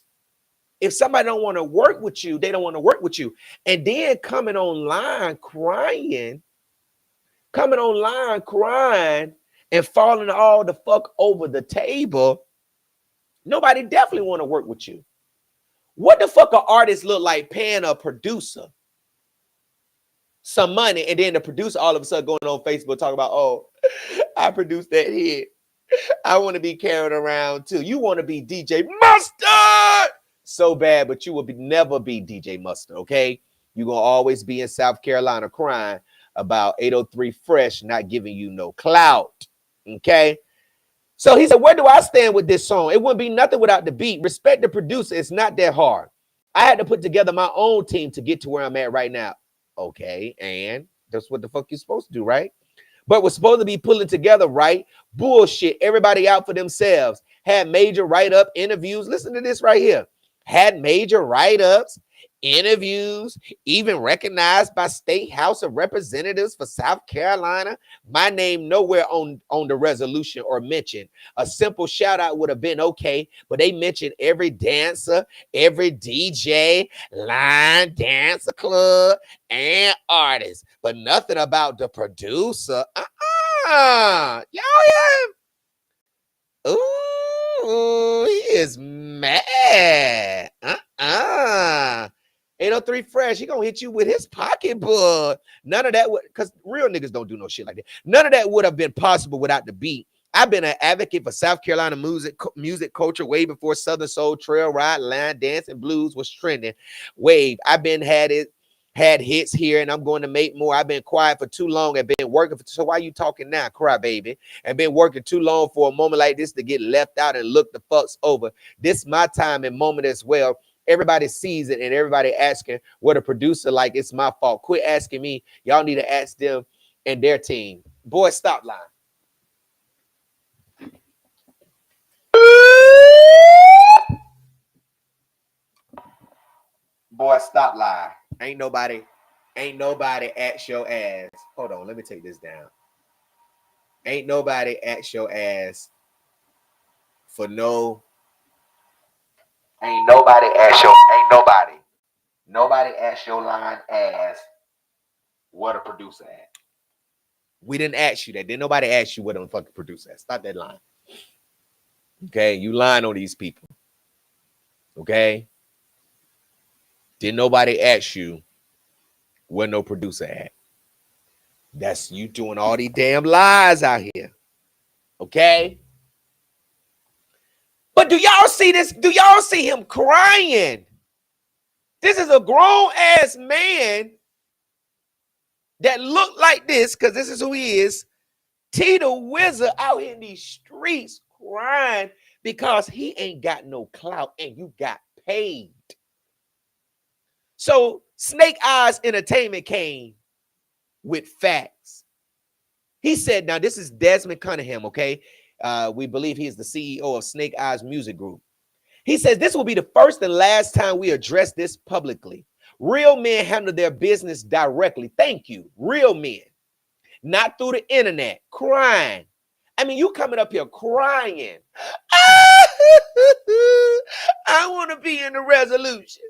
If somebody don't want to work with you, they don't want to work with you. And then coming online crying and falling all the fuck over the table, nobody definitely want to work with you. What the fuck an artist look like paying a producer some money, and then the producer all of a sudden going on Facebook talking about, oh, I produced that hit. I want to be carried around too. You want to be DJ Mustard so bad, but you will never be DJ Mustard, okay? You're going to always be in South Carolina crying about 803 Fresh not giving you no clout, okay? So he said, where do I stand with this song? It wouldn't be nothing without the beat. Respect the producer. It's not that hard. I had to put together my own team to get to where I'm at right now. Okay, and that's what the fuck you're supposed to do, right? But we're supposed to be pulling together, right? Bullshit. Everybody out for themselves. Had major write-up interviews. Listen to this right here. Had major write-ups, interviews, even recognized by State House of Representatives for South Carolina. My name nowhere on the resolution or mentioned. A simple shout out would have been okay, but they mentioned every dancer, every DJ, line dancer club, and artist, but nothing about the producer. Y'all hear him? Ooh, he is mad. 803 Fresh, he gonna hit you with his pocketbook. None of that would, because real niggas don't do no shit like that. None of that would have been possible without the beat. I've been an advocate for South Carolina music culture way before Southern soul, trail ride, line dance, and blues was trending. Wave. I've been had hits here, and I'm going to make more. I've been quiet for too long and been working for. So why you talking now, cry baby? And been working too long for a moment like this to get left out and look the fucks over. This is my time and moment as well. Everybody sees it, and everybody asking what a producer like. It's my fault. Quit asking me. Y'all need to ask them and their team. Boy, stop lying. Boy, stop lying. Ain't nobody at your ass. Hold on, let me take this down. Ain't nobody at your ass for no. Nobody at your line ass what a producer at. We didn't ask you that. Didn't nobody ask you what a fucking producer at. Stop that line. Okay, you lying on these people. Okay? Didn't nobody ask you where no producer at. That's you doing all these damn lies out here. Okay? But do y'all see this? Do y'all see him crying? This is a grown-ass man that looked like this, because this is who he is. T the Wizard out here in these streets crying because he ain't got no clout and you got paid. So Snake Eyes Entertainment came with facts. He said, now this is Desmond Cunningham, okay? We believe he is the CEO of Snake Eyes Music Group. He says, this will be the first and last time we address this publicly. Real men handle their business directly. Thank you. Real men. Not through the internet, crying. I mean, you coming up here crying. I want to be in the resolution.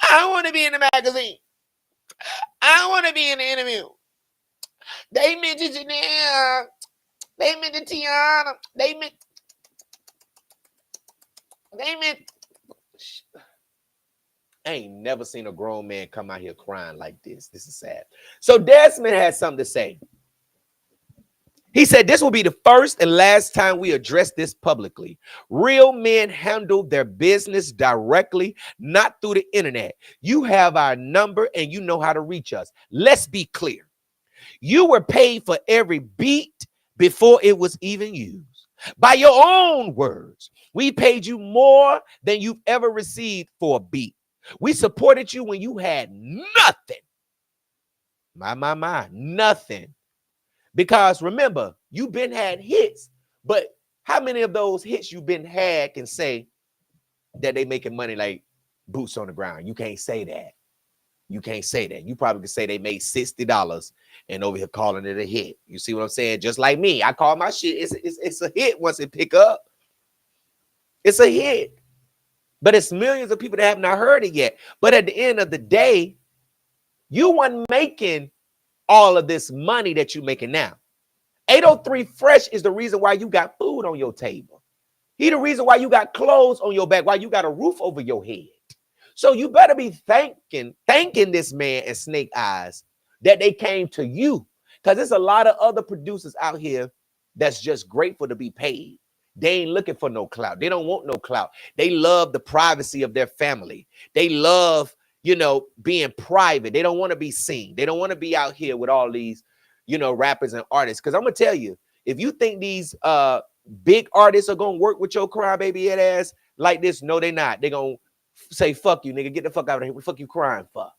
I want to be in the magazine. I want to be in the interview. They mentioned Janelle. They mentioned Tiana. They meant. I ain't never seen a grown man come out here crying like this. This is sad. So Desmond had something to say. He said, this will be the first and last time we address this publicly. Real men handle their business directly, not through the internet. You have our number and you know how to reach us. Let's be clear. You were paid for every beat before it was even used. By your own words, we paid you more than you've ever received for a beat. We supported you when you had nothing. Nothing. Because remember, you've been had hits, but how many of those hits you've been had can say that they making money like boots on the ground? You can't say that. You can't say that. You probably could say they made $60 and over here calling it a hit. You see what I'm saying? Just like me, I call my shit. It's a hit once it pick up. It's a hit. But it's millions of people that have not heard it yet. But at the end of the day, you weren't making all of this money that you're making now. 803 Fresh is the reason why you got food on your table. He the reason why you got clothes on your back, why you got a roof over your head. So you better be thanking this man and Snake Eyes that they came to you. Because there's a lot of other producers out here that's just grateful to be paid. They ain't looking for no clout. They don't want no clout. They love the privacy of their family. They love, being private. They don't want to be seen. They don't want to be out here with all these, rappers and artists. Because I'm going to tell you, if you think these big artists are going to work with your crybaby head ass like this, no, they not. They're going to say, fuck you, nigga. Get the fuck out of here. What the fuck you crying for?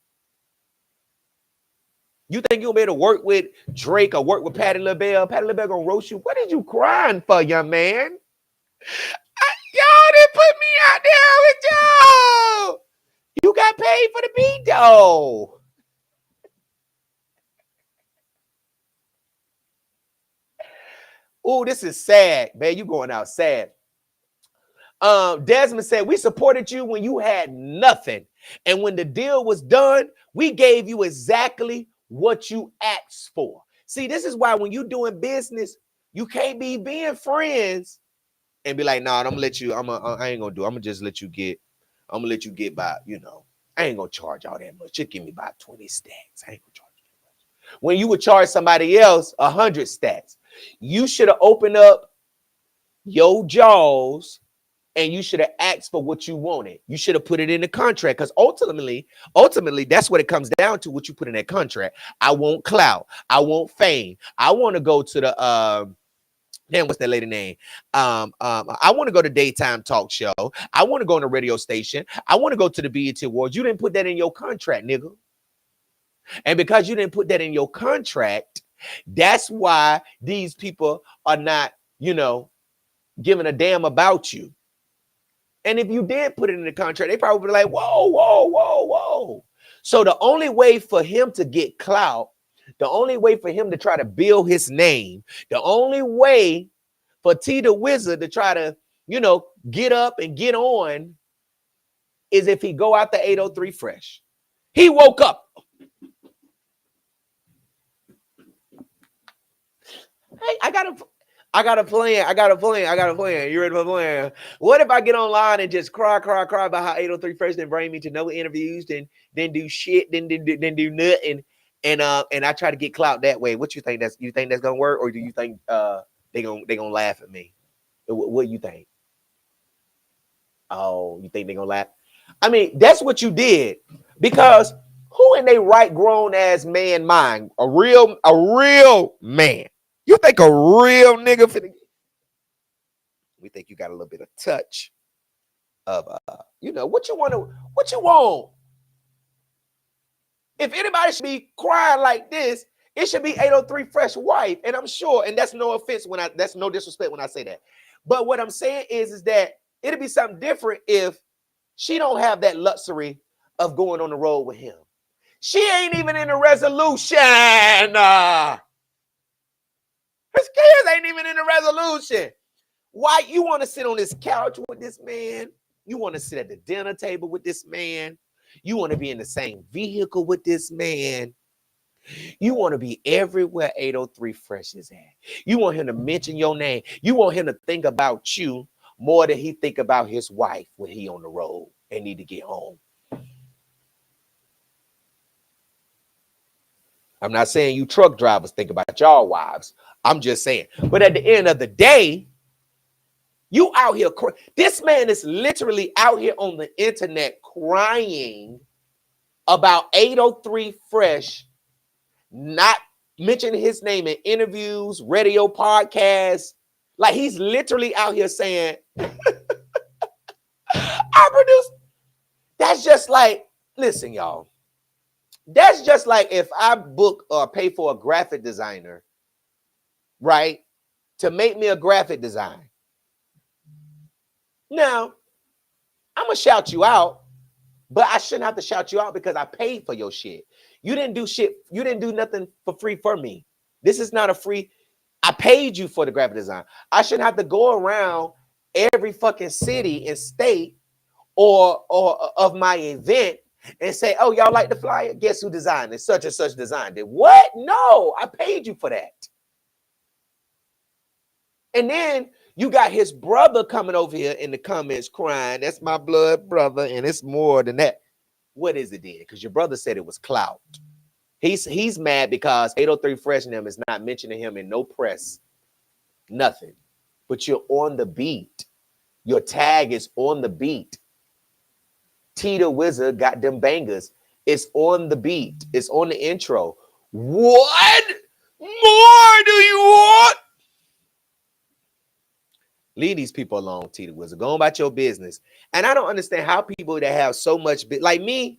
You think you'll be able to work with Drake or work with Patti LaBelle? Patti LaBelle going to roast you. What did you crying for, young man? Y'all didn't put me out there with y'all. You got paid for the beat, though. Oh, this is sad, man. You going out sad. Desmond said, we supported you when you had nothing. And when the deal was done, we gave you exactly what you asked for. See, this is why when you're doing business, you can't be being friends and be like, nah, I'm gonna let you, I ain't gonna do it. I'm gonna just let you get, by, I ain't gonna charge all that much. Just give me about 20 stacks. I ain't gonna charge you that much. When you would charge somebody else 100 stacks, you should have opened up your jaws and you should have asked for what you wanted. You should have put it in the contract, because ultimately, that's what it comes down to, what you put in that contract. I want clout. I want fame. I want to go to the what's that lady name? I want to go to daytime talk show. I want to go on a radio station. I want to go to the BET Awards. You didn't put that in your contract, nigga. And because you didn't put that in your contract, that's why these people are not, giving a damn about you. And if you did put it in the contract, they probably be like, whoa. So the only way for him to get clout, the only way for him to try to build his name, the only way for T the Wizard to try to, get up and get on is if he go out the 803 Fresh. He woke up. Hey, I got a plan. You ready for a plan? What if I get online and just cry about how 803 Fresh didn't bring me to no interviews, then do shit, then do nothing, and I try to get clout that way? What you think that's gonna work, or do you think they gonna laugh at me? What do you think? Oh, you think they're gonna laugh? I mean, that's what you did. Because who in their right grown ass man mind, a real man? You think a real nigga finna? We think you got a little bit of touch of what you want. If anybody should be crying like this, it should be 803 Fresh Wife. And I'm sure, and that's no offense that's no disrespect when I say that. But what I'm saying is that it'd be something different if she don't have that luxury of going on the road with him. She ain't even in the resolution. His kids ain't even in the resolution. Why you want to sit on this couch with this man? You want to sit at the dinner table with this man? You want to be in the same vehicle with this man? You want to be everywhere 803 Fresh is at. You want him to mention your name. You want him to think about you more than he think about his wife when he on the road and need to get home. I'm not saying you truck drivers think about y'all wives. I'm just saying. But at the end of the day, you out here. This man is literally out here on the internet crying about 803 Fresh not mentioning his name in interviews, radio podcasts. Like he's literally out here saying, I produce. That's just like, listen, y'all. That's just like if I book or pay for a graphic designer, right, to make me a graphic design. Now, I'm going to shout you out, but I shouldn't have to shout you out because I paid for your shit. You didn't do shit. You didn't do nothing for free for me. This is not a free. I paid you for the graphic design. I shouldn't have to go around every fucking city and state or of my event and say, oh, y'all like the flyer? Guess who designed it? Such and such designed it. What? No, I paid you for that. And then you got his brother coming over here in the comments crying. That's my blood brother, and it's more than that. What is it then? Because your brother said it was clout. He's mad because 803 Fresh and them is not mentioning him in no press. Nothing. But you're on the beat. Your tag is on the beat. Tita Wizard got them bangers. It's on the beat. It's on the intro. What more do you want? Leave these people alone, Tita Wizard. Go on about your business. And I don't understand how people that have so much, like me,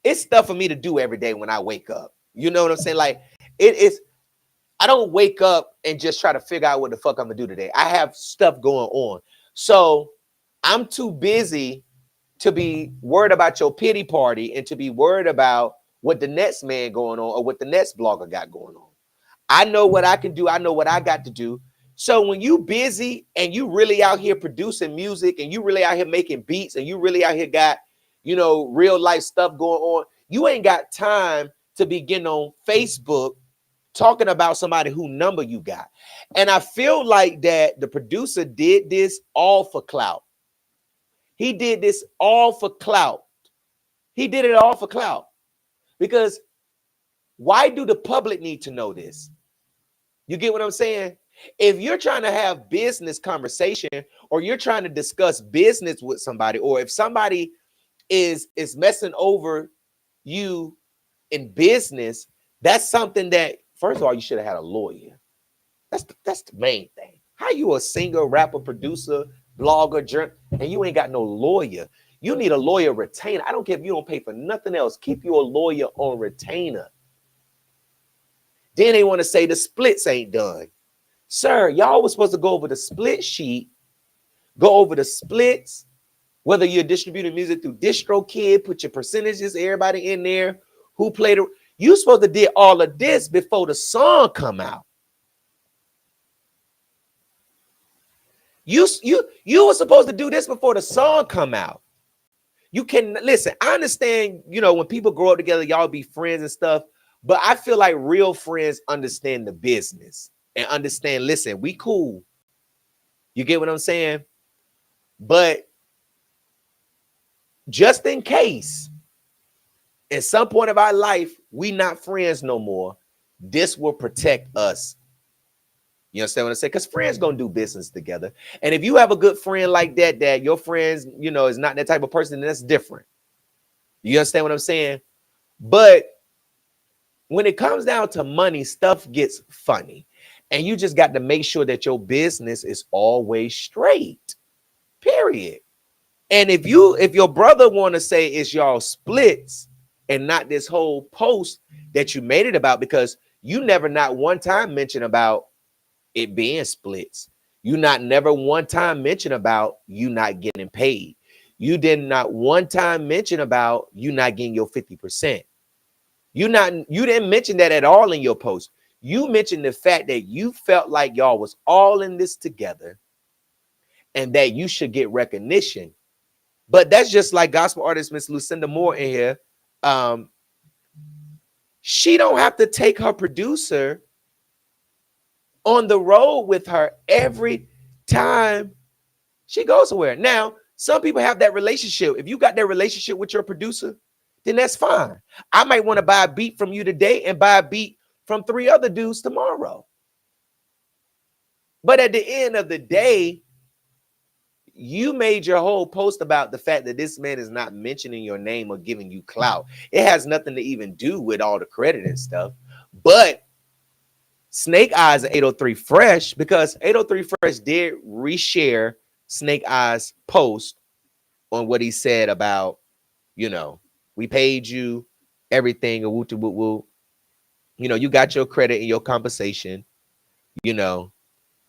it's stuff for me to do every day when I wake up. You know what I'm saying? Like, it is. I don't wake up and just try to figure out what the fuck I'm going to do today. I have stuff going on. So I'm too busy to be worried about your pity party and to be worried about what the next man going on or what the next blogger got going on. I know what I can do. I know what I got to do. So when you busy and you really out here producing music and you really out here making beats and you really out here got, you know, real life stuff going on, you ain't got time to be getting on Facebook talking about somebody who number you got. And I feel like that the producer did this all for clout. He did this all for clout. He did it all for clout. Because why do the public need to know this? You get what I'm saying? If you're trying to have business conversation or you're trying to discuss business with somebody, or if somebody is messing over you in business, that's something that, first of all, you should have had a lawyer. That's the main thing. How you a singer, rapper, producer, blogger, journalist, and you ain't got no lawyer? You need a lawyer retainer. I don't care if you don't pay for nothing else. Keep your lawyer on retainer. Then they want to say the splits ain't done. Sir, y'all was supposed to go over the split sheet, go over the splits, whether you're distributing music through DistroKid, put your percentages, everybody in there, who played it. You supposed to did all of this before the song come out. You were supposed to do this before the song come out. You can listen. I understand, you know, when people grow up together, y'all be friends and stuff. But I feel like real friends understand the business and understand, listen, we cool. You get what I'm saying? But just in case, at some point of our life, we not friends no more, this will protect us. You understand what I'm saying? Because friends gonna do business together. And if you have a good friend like that, that your friends, you know, is not that type of person, then that's different. You understand what I'm saying? But when it comes down to money, stuff gets funny. And you just got to make sure that your business is always straight. Period. And if your brother want to say it's y'all splits and not this whole post that you made it about, because you never not one time mentioned about it being splits. You not never one time mention about you not getting paid. You did not one time mention about you not getting your 50%. You didn't mention that at all in your post. You mentioned the fact that you felt like y'all was all in this together and that you should get recognition. But that's just like gospel artist Miss Lucinda Moore in here. She don't have to take her producer on the road with her every time she goes somewhere. Now, some people have that relationship. If you got that relationship with your producer, then that's fine. I might want to buy a beat from you today and buy a beat from 3 other dudes tomorrow. But at the end of the day, you made your whole post about the fact that this man is not mentioning your name or giving you clout. It has nothing to even do with all the credit and stuff. But Snake Eyes 803 Fresh, because 803 Fresh did reshare Snake Eyes post on what he said about, you know, we paid you everything, and woo woo woo. You know, you got your credit and your compensation. You know,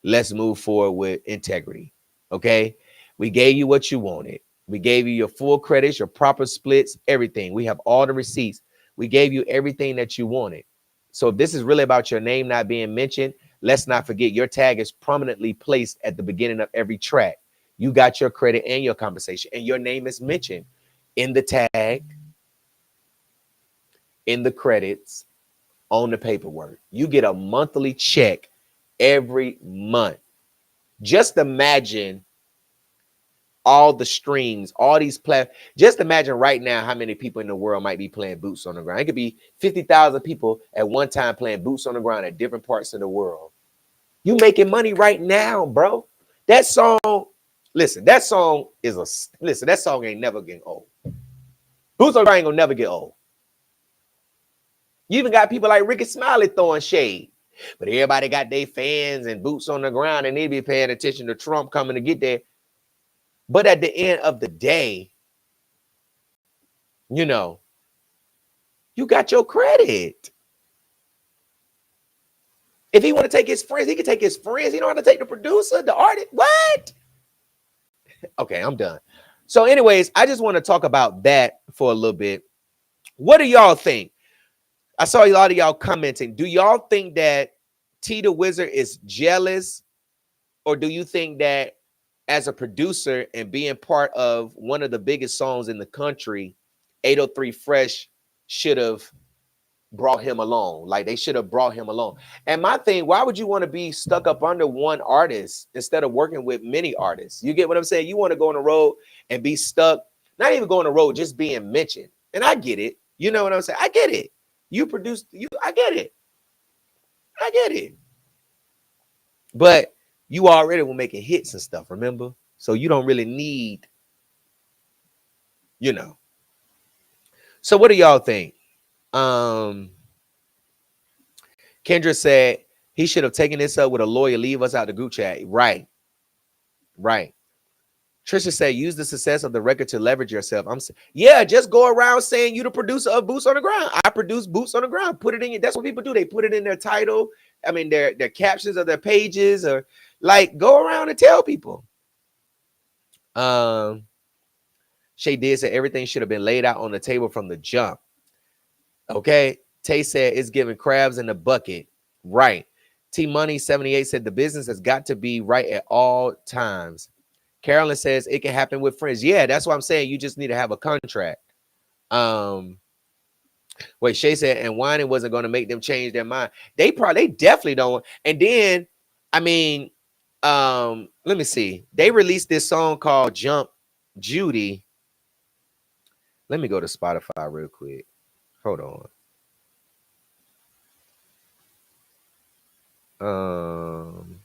let's move forward with integrity. Okay. We gave you what you wanted. We gave you your full credits, your proper splits, everything. We have all the receipts. We gave you everything that you wanted. So if this is really about your name not being mentioned, let's not forget your tag is prominently placed at the beginning of every track. You got your credit and your compensation, and your name is mentioned in the tag, in the credits, on the paperwork. You get a monthly check every month. Just imagine all the streams, all these platforms. Just imagine right now how many people in the world might be playing Boots on the Ground. It could be 50,000 people at one time playing Boots on the Ground at different parts of the world. You making money right now, bro. That song, listen, that song that song ain't never getting old. Boots on the Ground ain't gonna never get old. You even got people like Ricky Smiley throwing shade. But everybody got their fans and Boots on the Ground, and they be paying attention to Trump coming to get there. But at the end of the day, you know, you got your credit. If he want to take his friends, he can take his friends. He don't have to take the producer, the artist. What? Okay, I'm done. So anyways, I just want to talk about that for a little bit. What do y'all think? I saw a lot of y'all commenting. Do y'all think that T the Wizard is jealous? Or do you think that as a producer and being part of one of the biggest songs in the country, 803 Fresh should have brought him along? Like they should have brought him along. And my thing, why would you want to be stuck up under one artist instead of working with many artists? You get what I'm saying? You want to go on the road and be stuck, not even going on the road, just being mentioned. And I get it. You know what I'm saying? I get it. You produced, I get it. I get it. But you already were making hits and stuff, remember? So you don't really need, you know. So what do y'all think? Kendra said he should have taken this up with a lawyer, leave us out the group chat. Right. Trisha said, use the success of the record to leverage yourself. Yeah, just go around saying you the producer of Boots on the Ground. I produce Boots on the Ground. Put it in. That's what people do. They put it in their title. I mean, their captions of their pages, or like go around and tell people. Shay did say everything should have been laid out on the table from the jump. Okay. Tay said it's giving crabs in the bucket. Right. T Money 78 said the business has got to be right at all times. Carolyn says it can happen with friends. Yeah, that's what I'm saying. You just need to have a contract. Wait, Shay said, and whining wasn't going to make them change their mind. They definitely don't. And then, I mean, let me see. They released this song called Jump Judy. Let me go to Spotify real quick. Hold on.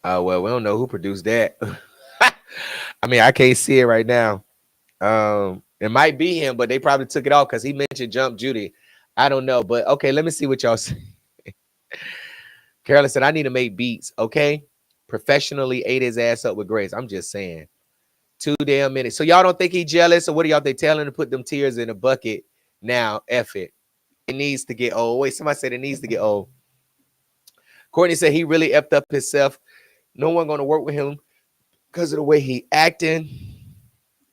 Well, we don't know who produced that. I mean, I can't see it right now. It might be him, but they probably took it off because he mentioned Jump Judy. I don't know, but okay, let me see what y'all say. Carolyn said, I need to make beats, okay? Professionally ate his ass up with grace. I'm just saying. 2 damn minutes. So y'all don't think he jealous, or what are y'all they telling to put them tears in a bucket? Now, F it. It needs to get old. Wait, somebody said it needs to get old. Courtney said he really effed up himself. No one gonna work with him because of the way he acting.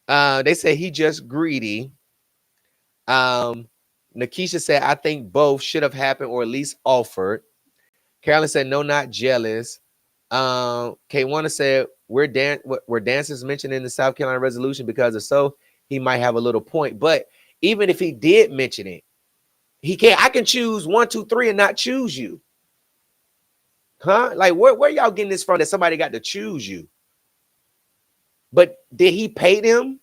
They say he just greedy. Nakisha said, I think both should have happened or at least offered. Carolyn said, no, not jealous. K1 said, we're dancers mentioned in the South Carolina resolution because if so, he might have a little point. But even if he did mention it, he can't. I can choose 1, 2, 3 and not choose you. Huh? Like, where y'all getting this from that somebody got to choose you? But did he pay them?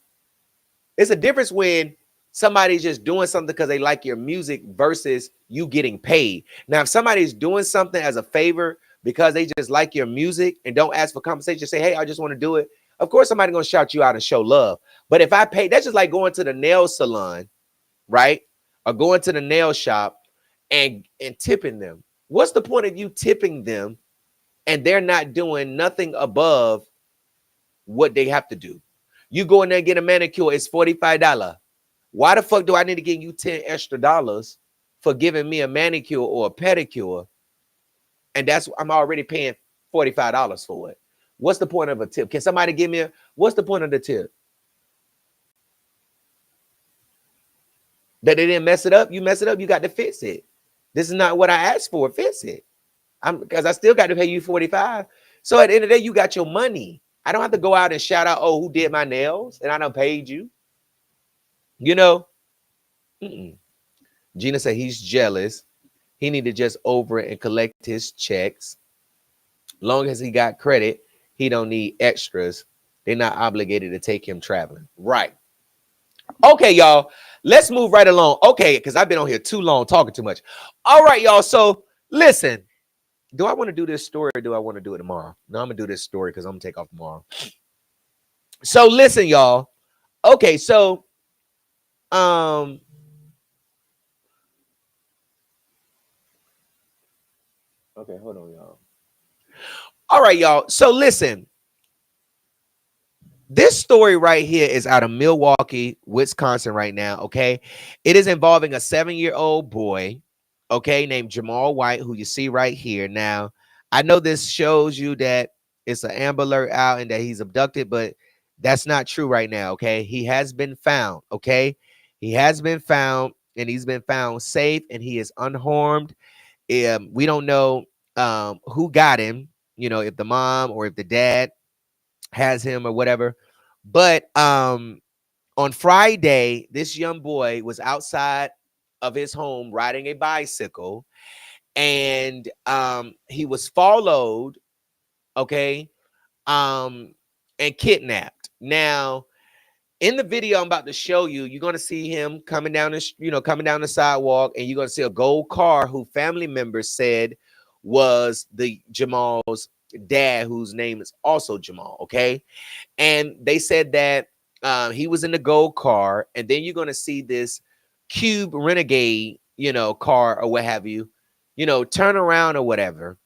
It's a difference when somebody's just doing something because they like your music versus you getting paid. Now, if somebody's doing something as a favor because they just like your music and don't ask for compensation, say, hey, I just want to do it. Of course, somebody's going to shout you out and show love. But if I pay, that's just like going to the nail salon, right? Or going to the nail shop and tipping them. What's the point of you tipping them and they're not doing nothing above what they have to do? You go in there and get a manicure, it's $45. Why the fuck do I need to give you $10 extra for giving me a manicure or a pedicure? And I'm already paying $45 for it. What's the point of a tip? Can somebody give me what's the point of the tip? That they didn't mess it up? You mess it up, you got to fix it. This is not what I asked for. Fix it. Because I still got to pay you $45. So at the end of the day, you got your money. I don't have to go out and shout out, oh, who did my nails? And I done paid you. You know? Gina said he's jealous. He need to just over it and collect his checks. Long as he got credit, he don't need extras. They're not obligated to take him traveling. Right. Okay, y'all. Let's move right along. Okay, because I've been on here too long talking too much. All right, y'all. So listen. Do I want to do this story or do I want to do it tomorrow? No, I'm going to do this story because I'm going to take off tomorrow. So listen, y'all. Okay, so okay, hold on, y'all. All right, y'all. So listen. This story right here is out of Milwaukee, Wisconsin right now, okay? It is involving a 7-year-old boy, okay, named Jamal White, who you see right here. Now, I know this shows you that it's an Amber Alert out and that he's abducted, but that's not true right now, okay? He has been found, okay? He has been found, and he's been found safe, and he is unharmed. We don't know who got him, you know, if the mom or if the dad has him or whatever. But on Friday, this young boy was outside of his home riding a bicycle, and he was followed, okay, and kidnapped. Now, in the video I'm about to show you, you're gonna see him coming down the sidewalk, and you're gonna see a gold car who family members said was the Jamal's dad, whose name is also Jamal, okay? And they said that he was in the gold car, and then you're going to see this Cube Renegade, car or what have you, turn around or whatever.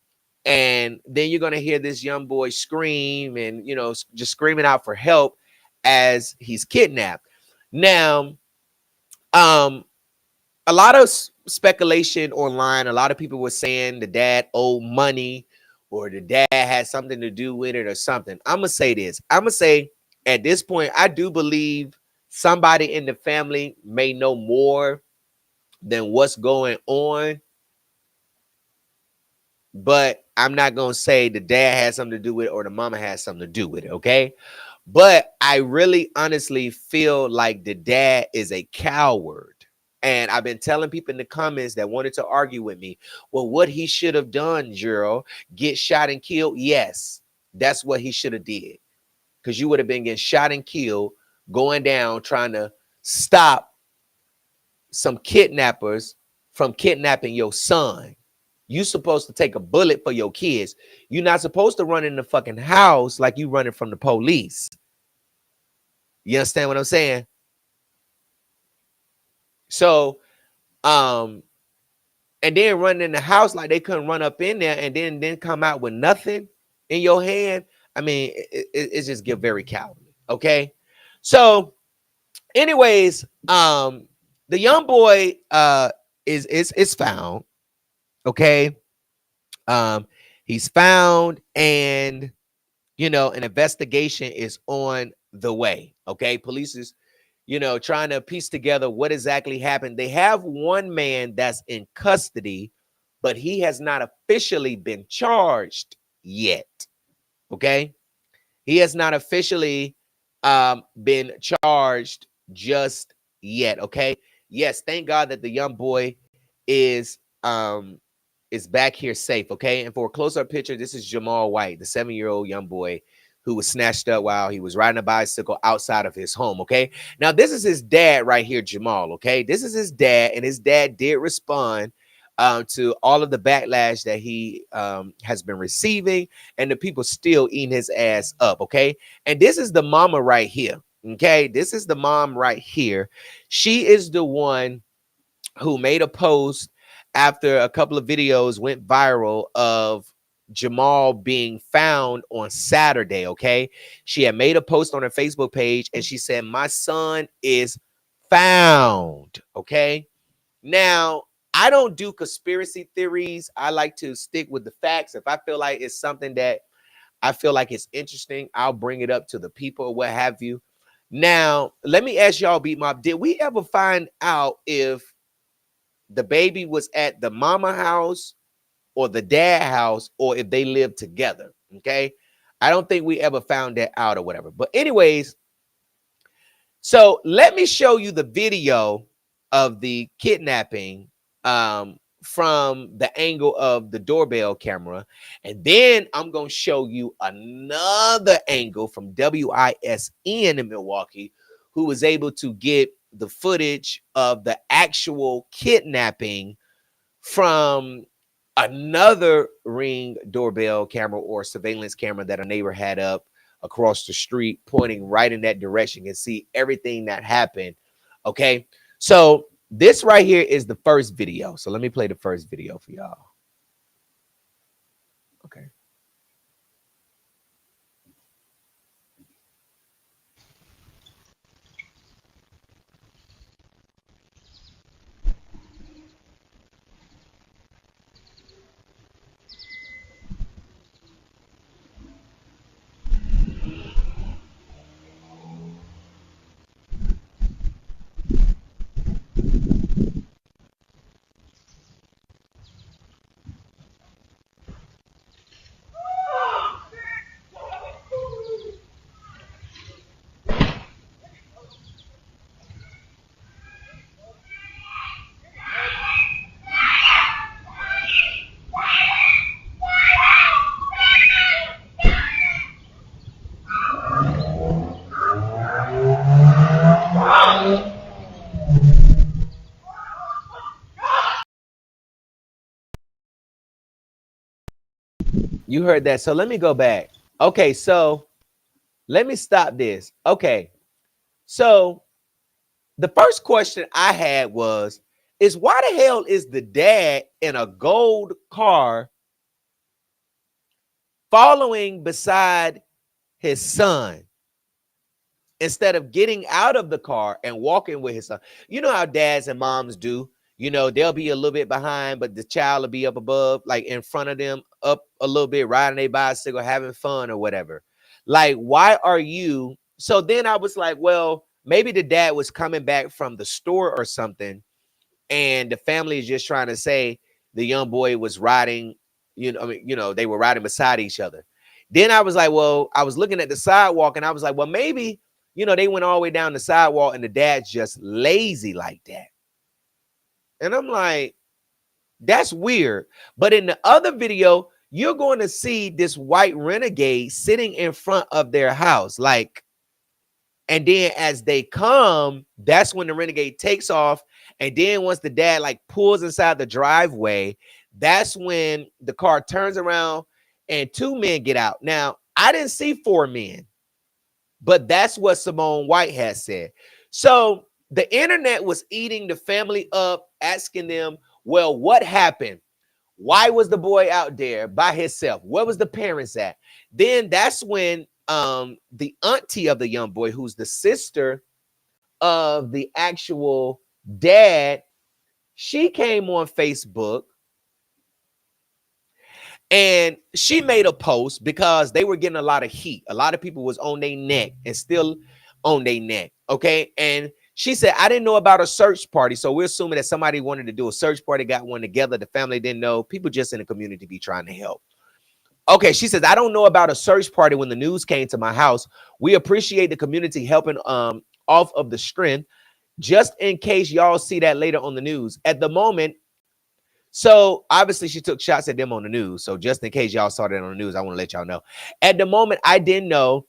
And then you're going to hear this young boy scream and, just screaming out for help as he's kidnapped. Now, a lot of speculation online, a lot of people were saying the dad owed money or the dad had something to do with it or something. I'm going to say this. I'm going to say at this point, I do believe somebody in the family may know more than what's going on. But I'm not going to say the dad had something to do with it or the mama had something to do with it, okay? But I really honestly feel like the dad is a coward. And I've been telling people in the comments that wanted to argue with me, well, what he should have done, Gerald, get shot and killed? Yes, that's what he should have did. Because you would have been getting shot and killed, going down, trying to stop some kidnappers from kidnapping your son. You supposed to take a bullet for your kids. You're not supposed to run in the fucking house like you running from the police. You understand what I'm saying? So, and then running in the house like they couldn't run up in there and then come out with nothing in your hand. I mean, it just get very cowardly. Okay. So, anyways, the young boy is found. Okay. He's found, and an investigation is on the way. Okay, police is trying to piece together what exactly happened. They have one man that's in custody, but he has not officially been charged yet. Okay, he has not officially been charged just yet. Okay, yes, thank God that the young boy is back here safe. Okay, and for a close-up picture, this is Jamal White, the 7-year-old young boy who was snatched up while he was riding a bicycle outside of his home. Okay, now this is his dad right here, Jamal. Okay, this is his dad, and his dad did respond to all of the backlash that he has been receiving, and the people still eating his ass up. Okay, and this is the mama right here. Okay, this is the mom right here. She is the one who made a post after a couple of videos went viral of Jamal being found on Saturday. Okay, she had made a post on her Facebook page and she said, "My son is found." Okay, now I don't do conspiracy theories. I like to stick with the facts. If I feel like it's something that I feel like it's interesting, I'll bring it up to the people or what have you. Now, let me ask y'all, Beat Mob, did we ever find out if the baby was at the mama house or the dad house, or if they lived together? Okay, I don't think we ever found that out or whatever. But anyways, so let me show you the video of the kidnapping from the angle of the doorbell camera, and then I'm gonna show you another angle from WISN in Milwaukee, who was able to get the footage of the actual kidnapping from another Ring doorbell camera or surveillance camera that a neighbor had up across the street, pointing right in that direction, and see everything that happened. Okay, so this right here is the first video. So let me play the first video for y'all. Okay. You heard that. So let me go back. Okay, so let me stop this. Okay, so the first question I had is why the hell is the dad in a gold car following beside his son instead of getting out of the car and walking with his son? You know how dads and moms do. They'll be a little bit behind, but the child will be up above, like in front of them, up a little bit, riding a bicycle, having fun or whatever. Like, why are you? So then I was like, well, maybe the dad was coming back from the store or something, and the family is just trying to say the young boy was riding, they were riding beside each other. Then I was like, well, I was looking at the sidewalk and I was like, well, maybe, they went all the way down the sidewalk and the dad's just lazy like that. And I'm like, that's weird. But in the other video, you're going to see this white renegade sitting in front of their house. Like, and then as they come, that's when the renegade takes off. And then once the dad like pulls inside the driveway, That's when the car turns around and 2 men get out. Now, I didn't see 4 men, but that's what Simone White has said. So the internet was eating the family up, asking them, well, what happened? Why was the boy out there by himself? Where was the parents at? Then that's when the auntie of the young boy, who's the sister of the actual dad, she came on Facebook and she made a post because they were getting a lot of heat. A lot of people was on their neck and still on their neck. Okay. And she said, I didn't know about a search party. So we're assuming that somebody wanted to do a search party, got one together. The family didn't know. People just in the community be trying to help. Okay, she says, I don't know about a search party when the news came to my house. We appreciate the community helping off of the strength, just in case y'all see that later on the news. At the moment, so obviously she took shots at them on the news. So just in case y'all saw that on the news, I want to let y'all know. At the moment, I didn't know.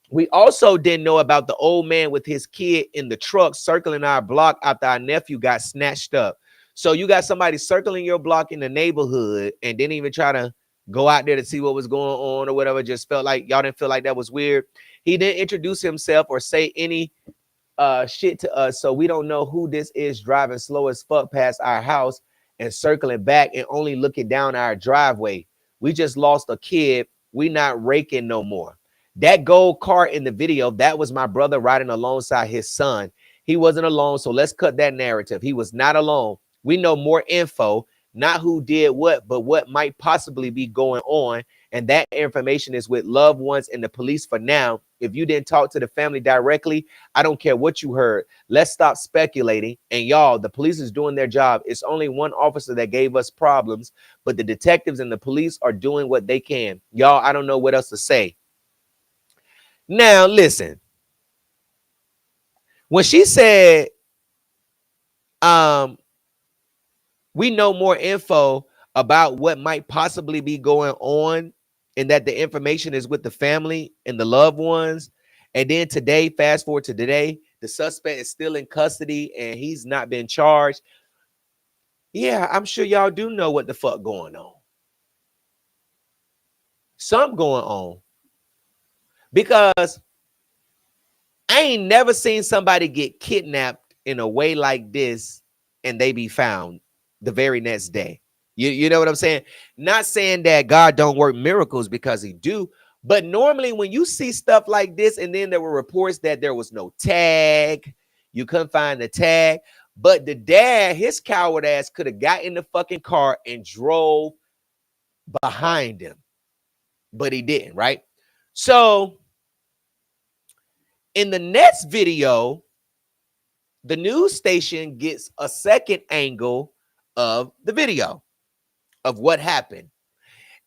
We also didn't know about the old man with his kid in the truck circling our block after our nephew got snatched up. So you got somebody circling your block in the neighborhood and didn't even try to go out there to see what was going on or whatever. Just felt like y'all didn't feel like that was weird. He didn't introduce himself or say any shit to us. So we don't know who this is driving slow as fuck past our house and circling back and only looking down our driveway. We just lost a kid. We not raking no more. That gold car in the video, that was my brother riding alongside his son. He wasn't alone. So let's cut that narrative. He was not alone. We know more info, not who did what, but what might possibly be going on. And that information is with loved ones and the police for now. If you didn't talk to the family directly, I don't care what you heard. Let's stop speculating. And y'all, the police is doing their job. It's only one officer that gave us problems, but the detectives and the police are doing what they can. Y'all, I don't know what else to say. Now, listen. When she said, we know more info about what might possibly be going on and that the information is with the family and the loved ones. And then today, fast forward to today, the suspect is still in custody and he's not been charged. Yeah, I'm sure y'all do know what the fuck going on. Something going on. Because I ain't never seen somebody get kidnapped in a way like this and they be found the very next day. You know what I'm saying? Not saying that God don't work miracles, because he do. But normally when you see stuff like this, and then there were reports that there was no tag, you couldn't find the tag. But the dad, his coward ass, could have got in the fucking car and drove behind him. But he didn't, right? So in the next video, the news station gets a second angle of the video of what happened.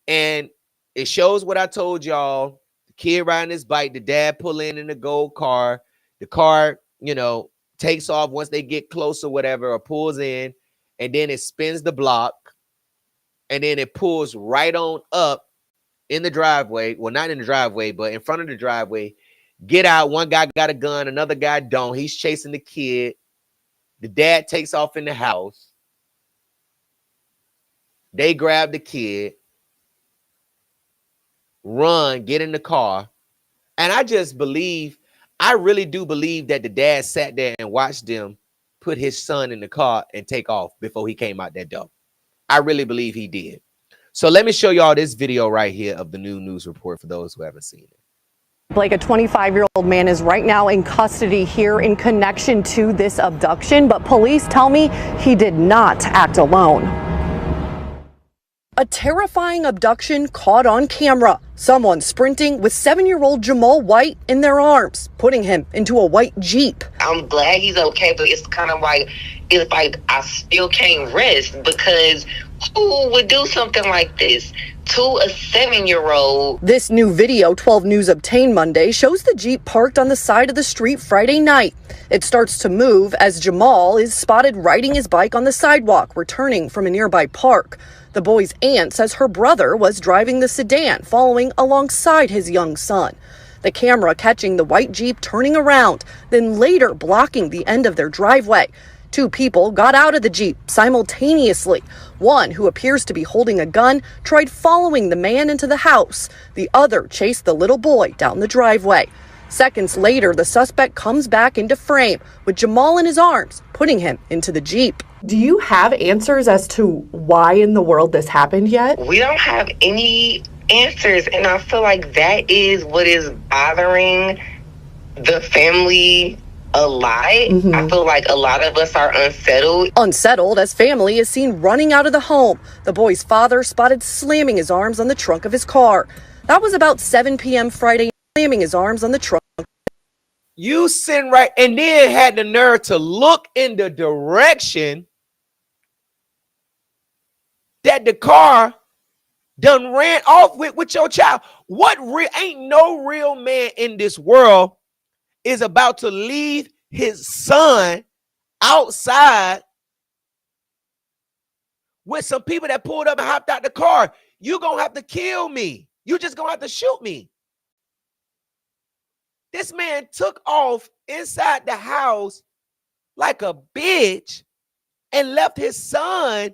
And it shows what I told y'all. The kid riding his bike, the dad pull in the gold car. The car, you know, takes off once they get close or whatever, or pulls in, and then it spins the block. And then it pulls right on up in the driveway. Well, not in the driveway, but in front of the driveway. Get out. One guy got a gun. Another guy don't. He's chasing the kid. The dad takes off in the house. They grab the kid, run, get in the car. And I just believe, I really do believe that the dad sat there and watched them put his son in the car and take off before he came out that door. I really believe he did. So let me show y'all this video right here of the new news report for those who haven't seen it. Blake, a 25-year-old man is right now in custody here in connection to this abduction, but police tell me he did not act alone. A terrifying abduction caught on camera. Someone sprinting with 7-year-old Jamal White in their arms, putting him into a white Jeep. I'm glad he's okay, but it's kind of like, it's like I still can't rest, because who would do something like this to a 7-year-old? This new video 12 News obtained Monday shows the Jeep parked on the side of the street Friday night. It starts to move as Jamal is spotted riding his bike on the sidewalk, returning from a nearby park. The boy's aunt says her brother was driving the sedan, following alongside his young son. The camera catching the white Jeep turning around, then later blocking the end of their driveway. Two people got out of the Jeep simultaneously. One, who appears to be holding a gun, tried following the man into the house. The other chased the little boy down the driveway. Seconds later, the suspect comes back into frame with Jamal in his arms, putting him into the Jeep. Do you have answers as to why in the world this happened yet? We don't have any answers, and I feel like that is what is bothering the family a lot. I feel like a lot of us are unsettled. Unsettled as family is seen running out of the home. The boy's father spotted slamming his arms on the trunk of his car. That was about 7 p.m. Friday, slamming his arms on the trunk. You sitting right, and then had the nerve to look in the direction that the car done ran off with your child. Ain't no real man in this world is about to leave his son outside with some people that pulled up and hopped out the car. You gonna have to kill me. You just gonna have to shoot me. This man took off inside the house like a bitch and left his son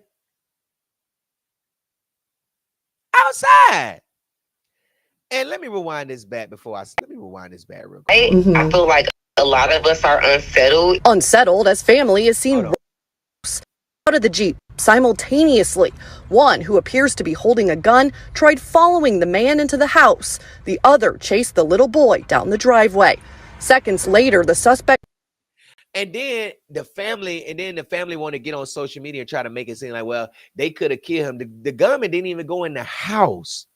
outside. And let me rewind this back real quick. I feel like a lot of us are unsettled. Unsettled as family is seen out of the Jeep simultaneously. One, who appears to be holding a gun, tried following the man into the house. The other chased the little boy down the driveway. Seconds later, the suspect. And then the family want to get on social media and try to make it seem like, well, they could have killed him. The gunman didn't even go in the house.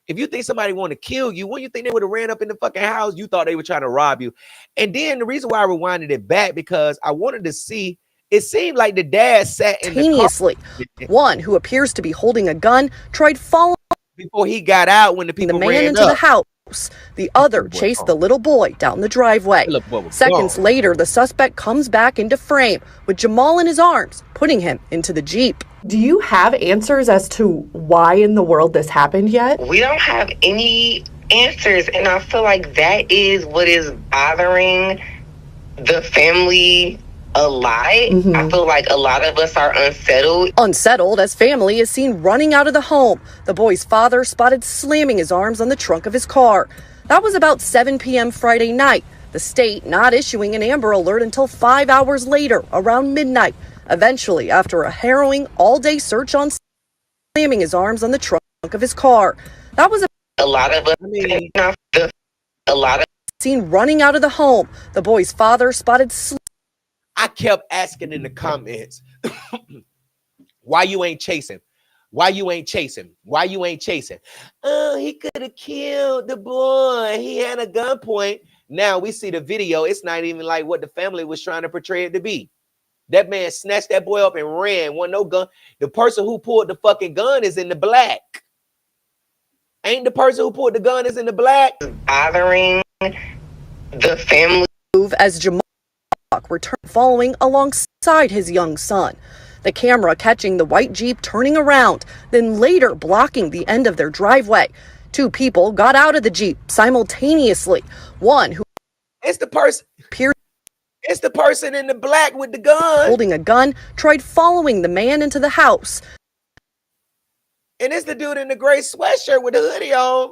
If you think somebody want to kill you, wouldn't you think they would have ran up in the fucking house? You thought they were trying to rob you. And then the reason why I rewinded it back, because I wanted to see, it seemed like the dad sat in the car. One, who appears to be holding a gun, tried following before he got out when the people the man ran into up. the house. The other chased the little boy down the driveway. Seconds later, the suspect comes back into frame with Jamal in his arms, putting him into the Jeep. Do you have answers as to why in the world this happened yet? We don't have any answers, and I feel like that is what is bothering the family a lot. I feel like a lot of us are unsettled. Unsettled as family is seen running out of the home. The boy's father spotted slamming his arms on the trunk of his car. That was about 7 p.m. Friday night. The state not issuing an Amber Alert until 5 hours later, around midnight. Eventually, after a harrowing all-day search on slamming his arms on the trunk of his car. That was a lot of us. A lot of seen running out of the home. The boy's father spotted. I kept asking in the comments, why you ain't chasing? Why you ain't chasing? Why you ain't chasing? Oh, he could have killed the boy. He had a gunpoint. Now we see the video. It's not even like what the family was trying to portray it to be. That man snatched that boy up and ran. Wasn't no gun. The person who pulled the fucking gun is in the black. Ain't the person who pulled the gun is in the black? Bothering the family. Move as Jamal returned following alongside his young son. The camera catching the white Jeep turning around, then later blocking the end of their driveway. Two people got out of the Jeep simultaneously. One who it's the person in the black with the gun holding a gun tried following the man into the house. And it's the dude in the gray sweatshirt with the hoodie on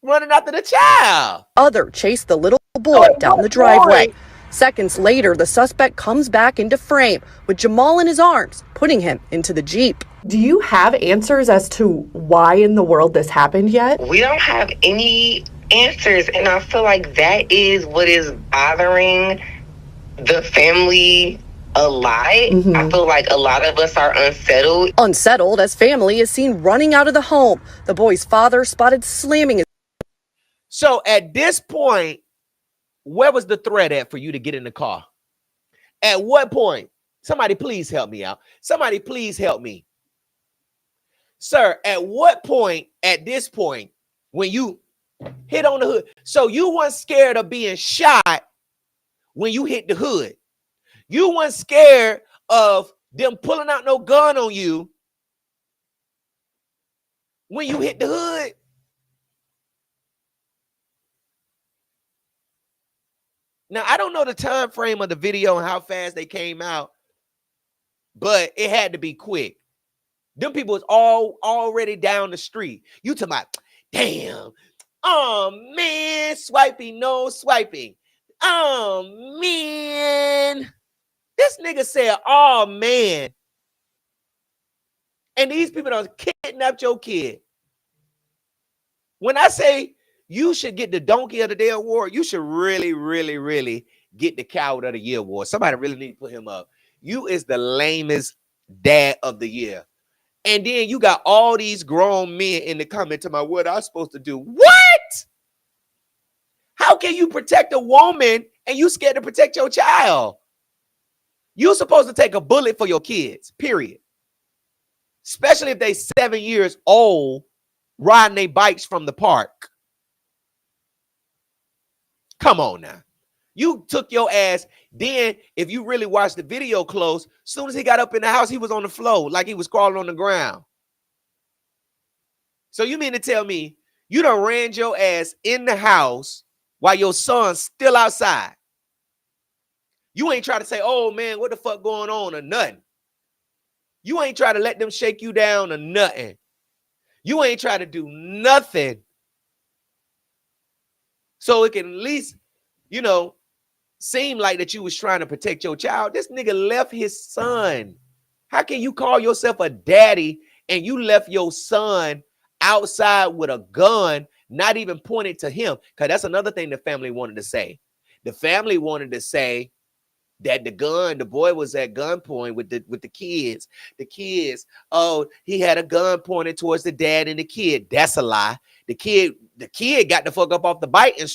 running after the child. Other chased the little boy down the driveway. Seconds later, the suspect comes back into frame with Jamal in his arms, putting him into the Jeep. Do you have answers as to why in the world this happened yet? We don't have any answers, and I feel like that is what is bothering the family a lot. I feel like a lot of us are unsettled. Unsettled as family is seen running out of the home. The boy's father spotted slamming his. So at this point, where was the threat at for you to get in the car? At what point? Somebody please help me out. Somebody please help me. Sir, at what point, at this point, when you hit on the hood, so you weren't scared of being shot when you hit the hood. You weren't scared of them pulling out no gun on you when you hit the hood. Now, I don't know the time frame of the video and how fast they came out, but it had to be quick. Them people was already down the street. You talking about, damn, oh man, swiping, no swiping. Oh man. This nigga said, oh man. And these people done kidnapped your kid. When I say you should get the Donkey of the Day award, you should really, really, really get the Coward of the Year award. Somebody really need to put him up. You is the lamest dad of the year. And then you got all these grown men in the comment to my what I'm supposed to do. What? How can you protect a woman and you scared to protect your child? You're supposed to take a bullet for your kids, period. Especially if they 7 years old riding their bikes from the park. Come on now. You took your ass. Then, if you really watch the video close, as soon as he got up in the house, he was on the floor like he was crawling on the ground. So you mean to tell me you done ran your ass in the house while your son's still outside? You ain't try to say, oh, man, what the fuck going on or nothing. You ain't try to let them shake you down or nothing. You ain't try to do nothing. So it can at least, you know, seem like that you was trying to protect your child. This nigga left his son. How can you call yourself a daddy and you left your son outside with a gun, not even pointed to him? Because that's another thing the family wanted to say. The family wanted to say that the boy was at gunpoint with the kids. The kids, oh, he had a gun pointed towards the dad and the kid. That's a lie. The kid got the fuck up off the bike and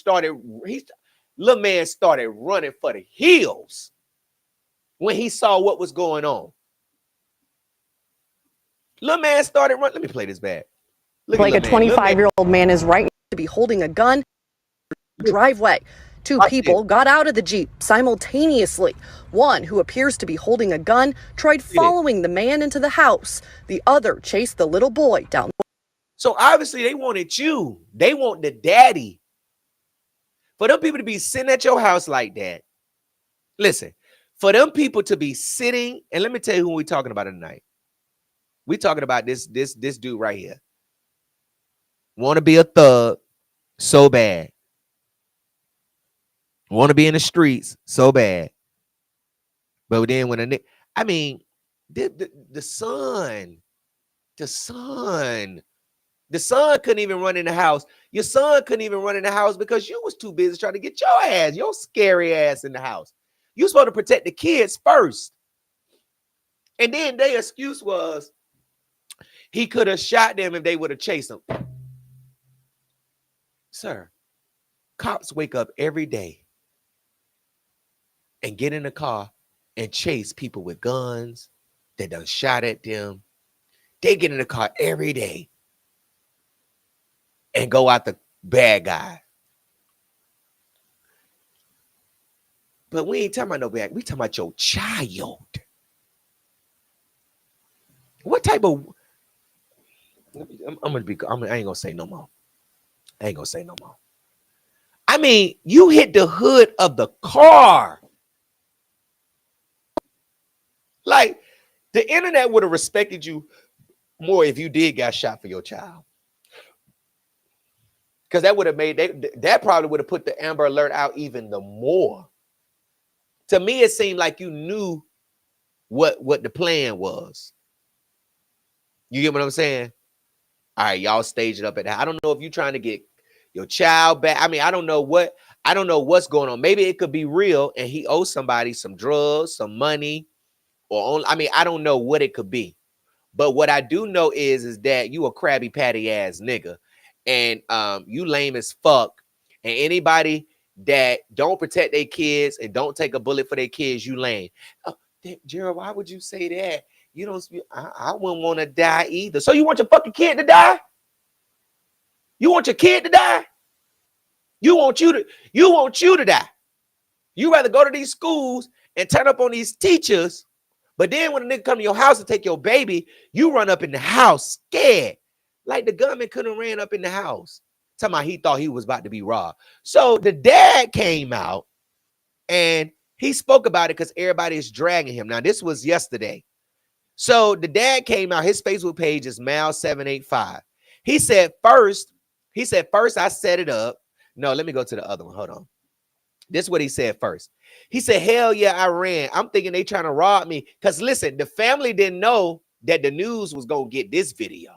little man started running for the hills when he saw what was going on. Little man started running. Let me play this back. Like a 25-year-old man is right to be holding a gun driveway. Two people got out of the Jeep simultaneously. One, who appears to be holding a gun, tried following the man into the house. The other chased the little boy down. So obviously they wanted you. They want the daddy. For them people to be sitting at your house like that. Listen, for them people to be sitting, and let me tell you who we're talking about tonight. We're talking about this dude right here. Want to be a thug so bad. Want to be in the streets so bad. But then when the son couldn't even run in the house. Your son couldn't even run in the house because you was too busy trying to get your scary ass in the house. You supposed to protect the kids first. And then their excuse was he could have shot them if they would have chased them. Sir, cops wake up every day and get in the car and chase people with guns that done shot at them. They get in the car every day and go out the bad guy. But we ain't talking about no bad. We talking about your child. What type of? I ain't gonna say no more. I ain't gonna say no more. I mean, you hit the hood of the car. Like, the internet would have respected you more if you did got shot for your child. Because that would have that probably would have put the Amber Alert out even the more. To me, it seemed like you knew what the plan was. You get what I'm saying? All right, y'all stage it up at that. I don't know if you're trying to get your child back. I mean, I don't know what's going on. Maybe it could be real and he owes somebody some drugs, some money. I don't know what it could be, but what I do know is that you a Krabby Patty ass nigga, and you lame as fuck. And anybody that don't protect their kids and don't take a bullet for their kids, you lame. Oh, Gerald, why would you say that? You don't. I wouldn't want to die either. So you want your fucking kid to die? You want your kid to die? You want you to die. You rather go to these schools and turn up on these teachers. But then when a nigga come to your house and take your baby, you run up in the house scared. Like the gunman couldn't have ran up in the house. Talking about he thought he was about to be robbed. So the dad came out And he spoke about it because everybody is dragging him. Now, this was yesterday. So the dad came out. His Facebook page is Mal785. He said first I set it up. No, let me go to the other one. Hold on. This is what he said first. He said, hell yeah, I ran. I'm thinking they trying to rob me. Because listen, the family didn't know that the news was going to get this video.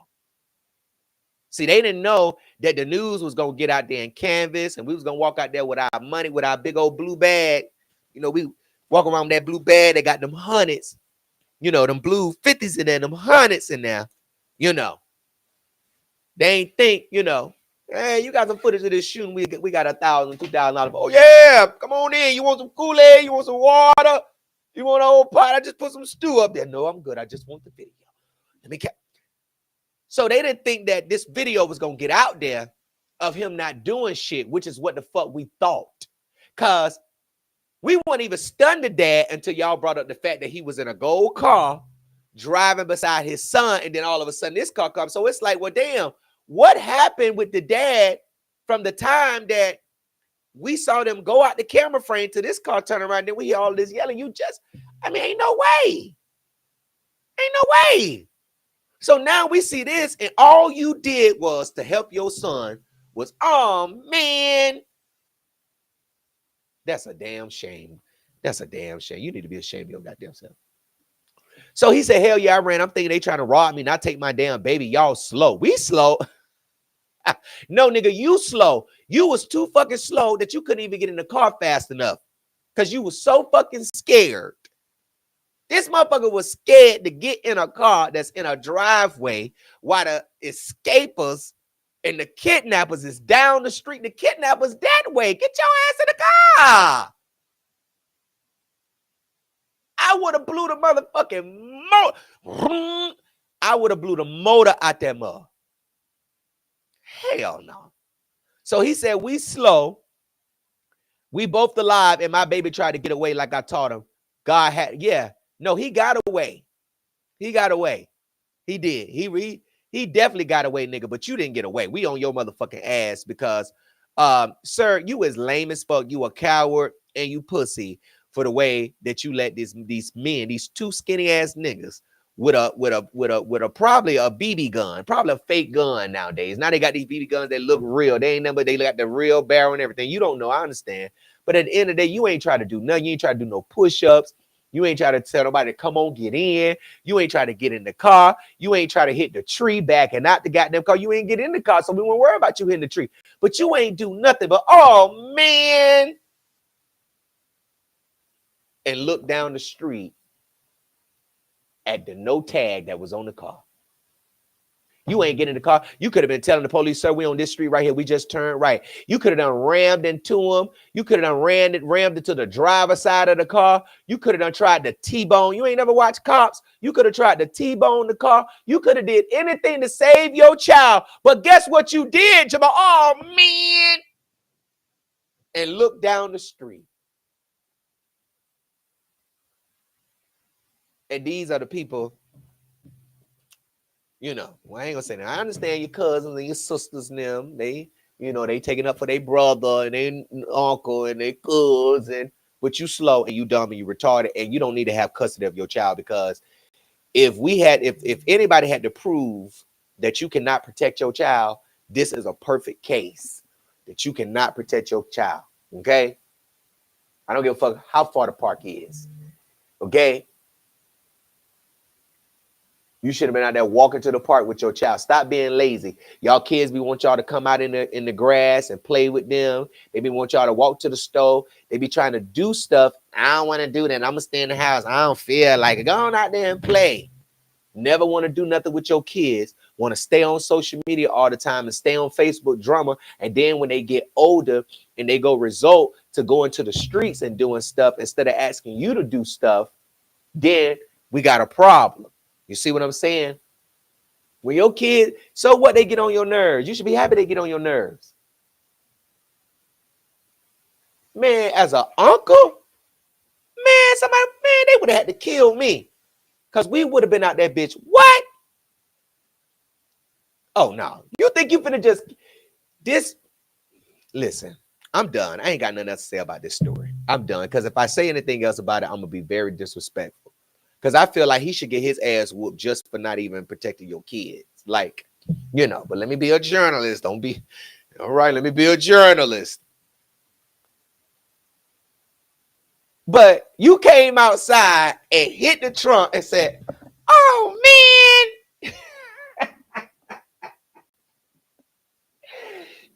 See, they didn't know that the news was going to get out there and canvas, and we was going to walk out there with our money, with our big old blue bag. You know, we walk around with that blue bag. They got them hundreds, you know, them blue 50s in there, them hundreds in there, you know. They ain't think, you know, hey, you got some footage of this shooting. We got $1,000, $2,000. Oh, yeah, come on in. You want some Kool-Aid? You want some water? You want an old pot? I just put some stew up there. No, I'm good. I just want the video. Let me So they didn't think that this video was going to get out there of him not doing shit, which is what the fuck we thought. Because we weren't even stunned to dad until y'all brought up the fact that he was in a gold car driving beside his son. And then all of a sudden this car comes. So it's like, well, damn, what happened with the dad from the time that we saw them go out the camera frame to this car turn around? Then we hear all this yelling. Ain't no way. Ain't no way. So now we see this, and all you did was to help your son was, oh, man. That's a damn shame. That's a damn shame. You need to be ashamed of your goddamn self. So he said, hell yeah, I ran. I'm thinking they trying to rob me, not take my damn baby. Y'all slow. We slow. No, nigga, you slow. You was too fucking slow that you couldn't even get in the car fast enough because you was so fucking scared. This motherfucker was scared to get in a car that's in a driveway while the escapers and the kidnappers is down the street. The kidnappers that way. Get your ass in the car. I would have blew the motherfucking motor. I would have blew the motor out that mother. Hell no. So he said, we slow. We both alive, and my baby tried to get away like I taught him. God had, yeah. No, he got away. He got away. He did. He definitely got away, nigga, but you didn't get away. We on your motherfucking ass because, sir, you is lame as fuck. You a coward and you pussy for the way that you let these men, these two skinny ass niggas with a probably a BB gun, probably a fake gun nowadays. Now they got these BB guns that look real. They ain't number, they got the real barrel and everything. You don't know, I understand. But at the end of the day, you ain't trying to do nothing. You ain't trying to do no push-ups. You ain't trying to tell nobody to come on, get in. You ain't trying to get in the car. You ain't trying to hit the tree backing out the goddamn car. You ain't get in the car, so we won't worry about you hitting the tree. But you ain't do nothing but, oh, man. And look down the street at the no tag that was on the car. You ain't getting in the car. You could have been telling the police, sir, we on this street right here. We just turned right. You could have done rammed into him. You could have done rammed into the driver's side of the car. You could have done tried to T-bone. You ain't never watched Cops. You could have tried to T-bone the car. You could have did anything to save your child. But guess what you did, Jamal? Oh, man. And look down the street. And these are the people, you know, well, I ain't gonna say that. I understand your cousins and your sisters and them. They, you know, they taking up for their brother and their uncle and their cousin, but you slow and you dumb and you retarded and you don't need to have custody of your child, because if anybody had to prove that you cannot protect your child, this is a perfect case that you cannot protect your child. Okay? I don't give a fuck how far the park is. Okay? You should have been out there walking to the park with your child. Stop being lazy. Y'all kids, we want y'all to come out in the grass and play with them. They be want y'all to walk to the stove. They be trying to do stuff. I don't want to do that. I'm going to stay in the house. I don't feel like it. Go on out there and play. Never want to do nothing with your kids. Want to stay on social media all the time and stay on Facebook drama. And then when they get older and they go result to going to the streets and doing stuff instead of asking you to do stuff, then we got a problem. You see what I'm saying? When your kid, so what, they get on your nerves. You should be happy they get on your nerves. Man, as an uncle, man, they would have had to kill me. Because we would have been out that bitch. What? Oh, no. You think you finna listen, I'm done. I ain't got nothing else to say about this story. I'm done. Because if I say anything else about it, I'm gonna be very disrespectful. Because I feel like he should get his ass whooped just for not even protecting your kids. Like, you know, but let me be a journalist. Don't be all right. Let me be a journalist. But you came outside and hit the trunk and said, "Oh man."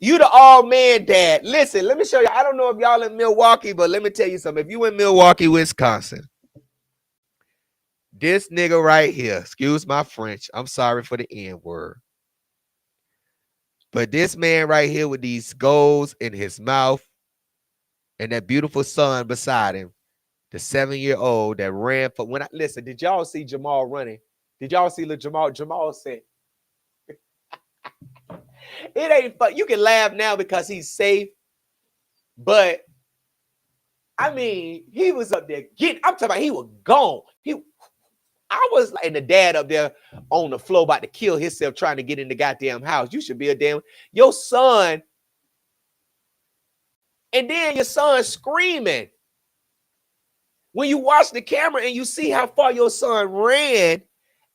You the all man dad. Listen, let me show you. I don't know if y'all in Milwaukee, but let me tell you something. If you in Milwaukee, Wisconsin, this nigga right here, excuse my French, I'm sorry for the N word, but this man right here with these goals in his mouth and that beautiful son beside him, the 7-year-old that ran for when I listen, did y'all see Jamal running? Did y'all see Jamal? Jamal said, it ain't fun. You can laugh now because he's safe, but I mean, he was up there getting, I'm talking about he was gone. I was like, and the dad up there on the floor about to kill himself trying to get in the goddamn house. You should be a damn, your son, and then your son screaming. When you watch the camera and you see how far your son ran,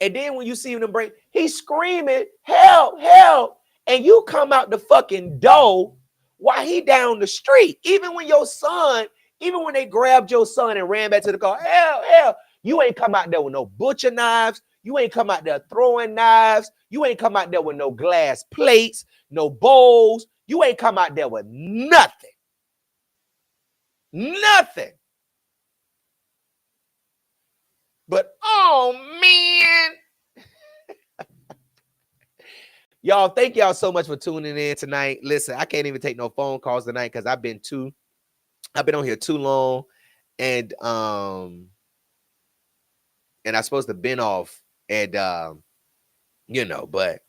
and then when you see him break, he's screaming, help, help, and you come out the fucking door while he down the street. Even when your son, even when they grabbed your son and ran back to the car, help, help, you ain't come out there with no butcher knives. You ain't come out there throwing knives. You ain't come out there with no glass plates, no bowls. You ain't come out there with nothing. Nothing. But, oh, man. Y'all, thank y'all so much for tuning in tonight. Listen, I can't even take no phone calls tonight because I've been on here too long. And I'm supposed to been off. And, you know, but,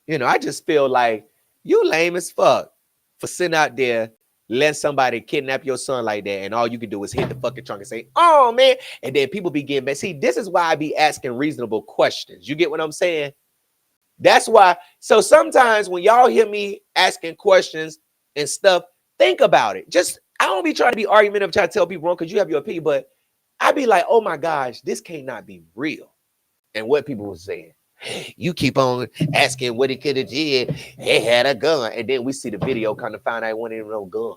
you know, I just feel like you lame as fuck for sitting out there, letting somebody kidnap your son like that, and all you can do is hit the fucking trunk and say, oh, man. And then people be getting mad. See, this is why I be asking reasonable questions. You get what I'm saying? That's why. So sometimes when y'all hear me asking questions and stuff, think about it. Just, I don't be trying to be argumentative, trying to tell people wrong because you have your opinion, but I be like, oh my gosh, this cannot be real. And what people were saying. You keep on asking what he could have did. He had a gun. And then we see the video kind of find out it wasn't even no gun.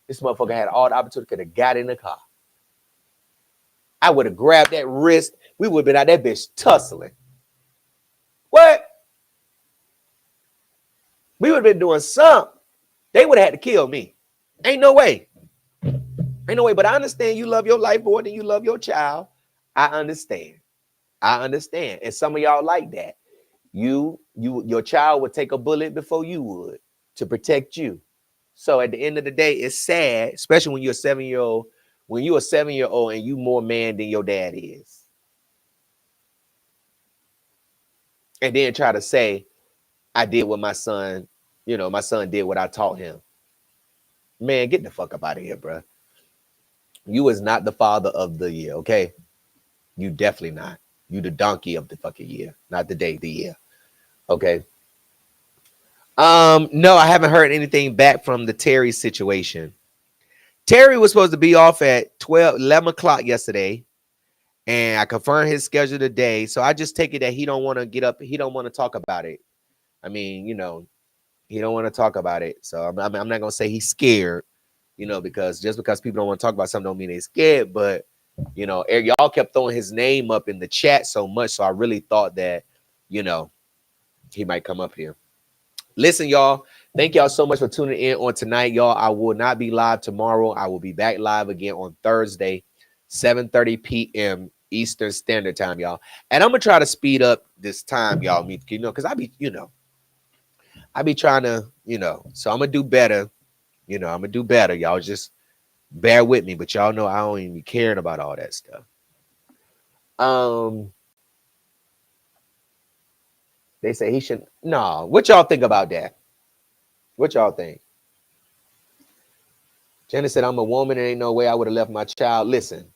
This motherfucker had all the opportunity, could have got in the car. I would have grabbed that wrist. We would have been out that bitch tussling. What? We would have been doing something. They would have had to kill me. Ain't no way. Ain't no way. But I understand you love your life more than you love your child. I understand. I understand. And some of y'all like that. Your child would take a bullet before you would to protect you. So at the end of the day, it's sad, especially when you're a 7-year-old, when you're a 7-year-old and you more man than your dad is. And then try to say, I did what my son, you know, my son did what I taught him. Man, get the fuck up out of here, bro. You is not the father of the year, okay? You definitely not. You the donkey of the fucking year, not the day, the year. Okay. No, I haven't heard anything back from the Terry situation. Terry was supposed to be off at 11 o'clock yesterday, and I confirmed his schedule today. So I just take it that he don't want to get up. He don't want to talk about it. I mean, you know, he don't want to talk about it. So I'm not going to say he's scared, you know, because just because people don't want to talk about something don't mean they're scared. But, you know, y'all kept throwing his name up in the chat so much. So I really thought that, you know, he might come up here. Listen, y'all, thank y'all so much for tuning in on tonight, y'all. I will not be live tomorrow. I will be back live again on Thursday, 7:30 p.m. Eastern Standard Time, y'all. And I'm going to try to speed up this time, y'all, you know, because I be trying to, you know, so I'm going to do better. You know, I'm going to do better. Y'all just bear with me, but y'all know I don't even be caring about all that stuff. They say he should. No, what y'all think about that? What y'all think? Jenna said, I'm a woman and ain't no way I would have left my child. Listen,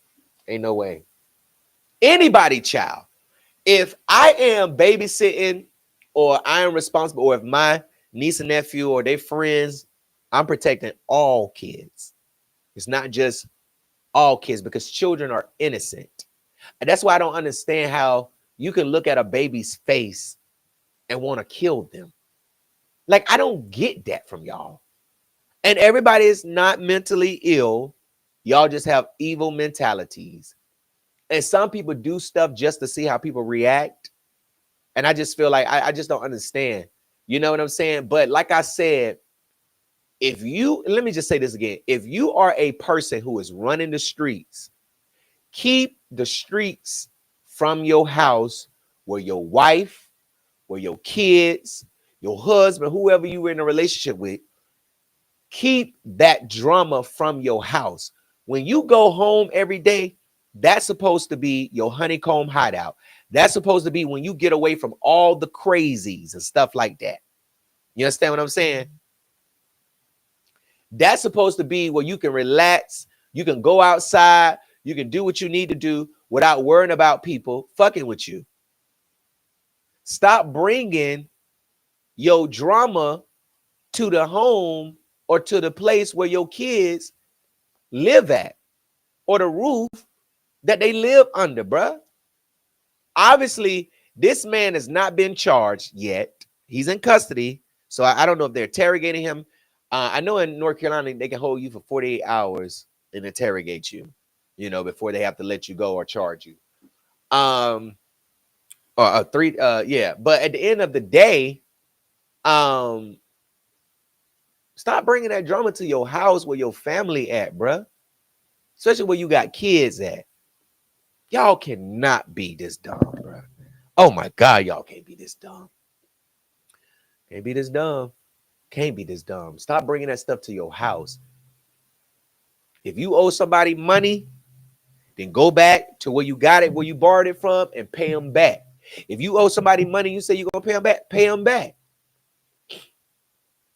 ain't no way. Anybody child. If I am babysitting or I am responsible, or if my niece and nephew or their friends, I'm protecting all kids. It's not just all kids, because children are innocent. And that's why I don't understand how you can look at a baby's face and want to kill them. Like, I don't get that from y'all. And everybody is not mentally ill. Y'all just have evil mentalities. And some people do stuff just to see how people react. And I just feel like I just don't understand. You know what I'm saying? But like I said, if you, let me just say this again. If you are a person who is running the streets, keep the streets from your house, where your wife, where your kids, your husband, whoever you were in a relationship with. Keep that drama from your house. When you go home every day, that's supposed to be your honeycomb hideout. That's supposed to be when you get away from all the crazies and stuff like that. You understand what I'm saying? That's supposed to be where you can relax. You can go outside. You can do what you need to do without worrying about people fucking with you. Stop bringing your drama to the home or to the place where your kids live at, or the roof that they live under, bruh. Obviously, this man has not been charged yet. He's in custody. So I don't know if they're interrogating him. I know in North Carolina, they can hold you for 48 hours and interrogate you, you know, before they have to let you go or charge you. Yeah. But at the end of the day, stop bringing that drama to your house where your family at, bruh. Especially where you got kids at. Y'all cannot be this dumb, bruh. Oh my God, y'all can't be this dumb. Can't be this dumb. Can't be this dumb. Stop bringing that stuff to your house. If you owe somebody money, then go back to where you got it, where you borrowed it from, and pay them back. If you owe somebody money, you say you're going to pay them back, pay them back.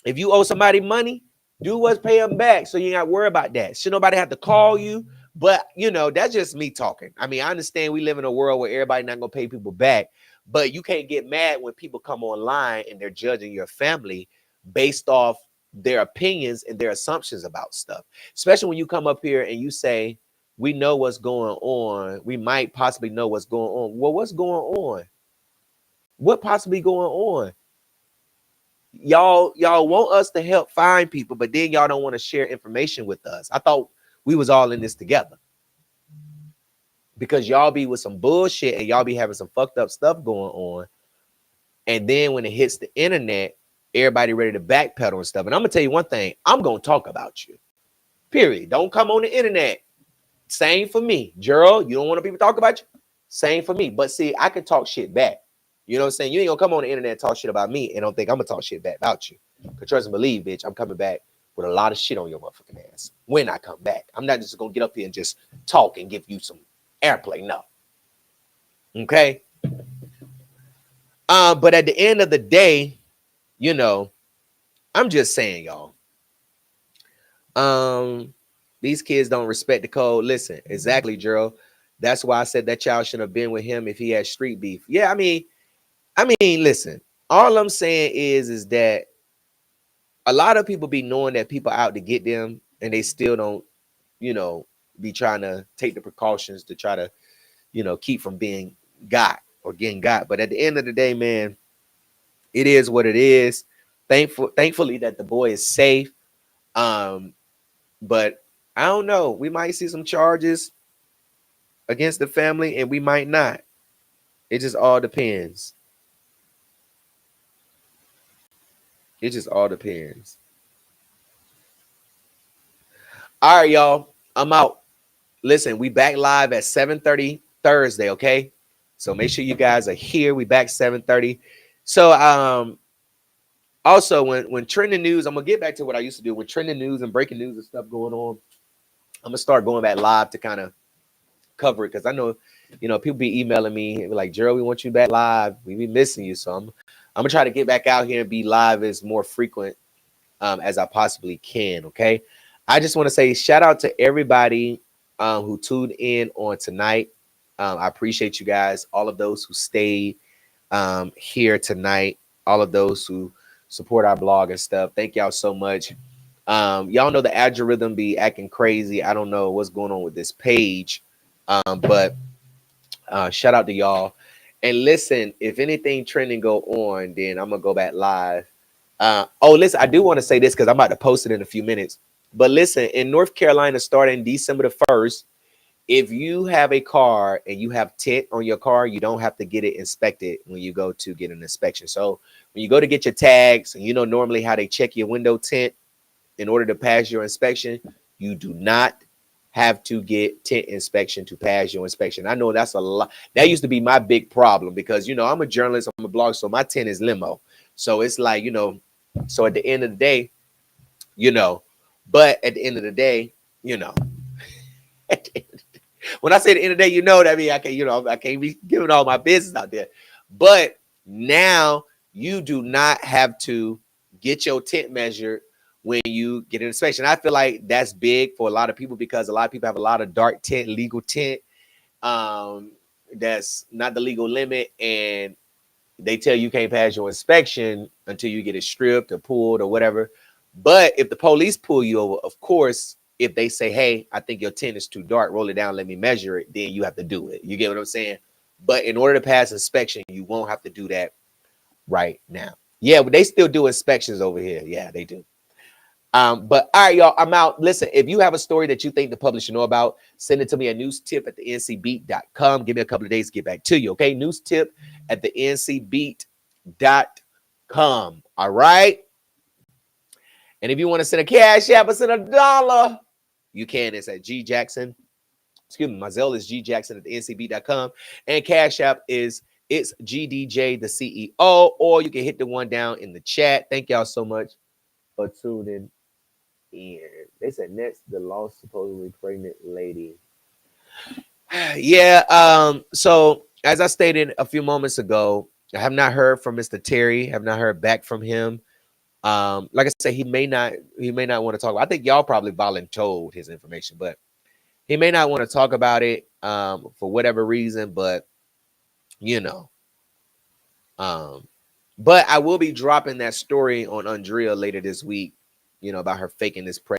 If you owe somebody money, do what's pay them back, so you ain't got to worry about that. Should nobody have to call you? But, you know, that's just me talking. I mean, I understand we live in a world where everybody not going to pay people back, but you can't get mad when people come online and they're judging your family based off their opinions and their assumptions about stuff. Especially when you come up here and you say, we know what's going on. We might possibly know what's going on. Well, what's going on? What possibly going on? Y'all want us to help find people, but then y'all don't want to share information with us. I thought we was all in this together, because y'all be with some bullshit and y'all be having some fucked up stuff going on. And then when it hits the internet, everybody ready to backpedal and stuff. And I'm gonna tell you one thing, I'm gonna talk about you. Period. Don't come on the internet. Same for me. Gerald, you don't want people to talk about you? Same for me. But see, I can talk shit back. You know what I'm saying? You ain't gonna come on the internet and talk shit about me and don't think I'm gonna talk shit back about you. Because trust and believe, bitch, I'm coming back with a lot of shit on your motherfucking ass when I come back. I'm not just gonna get up here and just talk and give you some airplay. No. Okay. But at the end of the day, you know, I'm just saying, y'all. These kids don't respect the code. Listen, exactly, Gerald. That's why I said that child shouldn't have been with him if he had street beef. Yeah, I mean, listen, all I'm saying is that a lot of people be knowing that people out to get them, and they still don't, you know, be trying to take the precautions to try to, you know, keep from being got or getting got. But at the end of the day, man, it is what it is. Thankfully that the boy is safe. But I don't know. We might see some charges against the family, and we might not. It just all depends. It just all depends. All right, y'all. I'm out. Listen, we back live at 7:30 Thursday, okay? So make sure you guys are here. We back 7:30. So also when trending news, I'm gonna get back to what I used to do. When trending news and breaking news and stuff going on, I'm gonna start going back live to kind of cover it, because I know, you know, people be emailing me like, Gerald, we want you back live. We be missing you. So I'm gonna try to get back out here and be live as more frequent as I possibly can. Okay. I just want to say shout out to everybody who tuned in on tonight. I appreciate you guys, all of those who stayed here tonight, all of those who support our blog and stuff. Thank y'all so much. Y'all know the algorithm be acting crazy. I don't know what's going on with this page. But shout out to y'all. And listen, if anything trending go on, then I'm gonna go back live. Oh, listen, I do want to say this because I'm about to post it in a few minutes. But listen, in North Carolina, starting December the 1st, if you have a car and you have tint on your car, you don't have to get it inspected when you go to get an inspection. So when you go to get your tags, and you know normally how they check your window tint in order to pass your inspection, you do not have to get tint inspection to pass your inspection. I know that's a lot. That used to be my big problem because, you know, I'm a journalist, I'm a blogger, so my tint is limo. So it's like, you know, so at the end of the day, you know, but at the end of the day, you know, when I say the end of the day, you know what I mean? I can't, you know, I can't be giving all my business out there. But now you do not have to get your tint measured when you get an inspection. I feel like that's big for a lot of people because a lot of people have a lot of dark tint, legal tint. That's not the legal limit, and they tell you can't pass your inspection until you get it stripped or pulled or whatever. But if the police pull you over, of course, if they say, hey, I think your tint is too dark, roll it down, let me measure it, then you have to do it. You get what I'm saying? But in order to pass inspection, you won't have to do that right now. Yeah, but they still do inspections over here. Yeah, they do. But all right, y'all, I'm out. Listen, if you have a story that you think the public should know about, send it to me at newstip@thencbeat.com. Give me a couple of days to get back to you, okay? Newstip@thencbeat.com. All right? And if you want to send a cash app or send $1, you can. It's at G Jackson. Excuse me, my Zelle is gjackson@thencbeat.com. And cash app is it's GDJ, the CEO, or you can hit the one down in the chat. Thank y'all so much for tuning in. They said next, the lost supposedly pregnant lady. Yeah. So as I stated a few moments ago, I have not heard from Mr. Terry. Have not heard back from him. Like I said, he may not want to talk about. I think y'all probably volunteered his information, but he may not want to talk about it for whatever reason. But you know, but I will be dropping that story on Andrea later this week. You know, about her faking this pregnancy.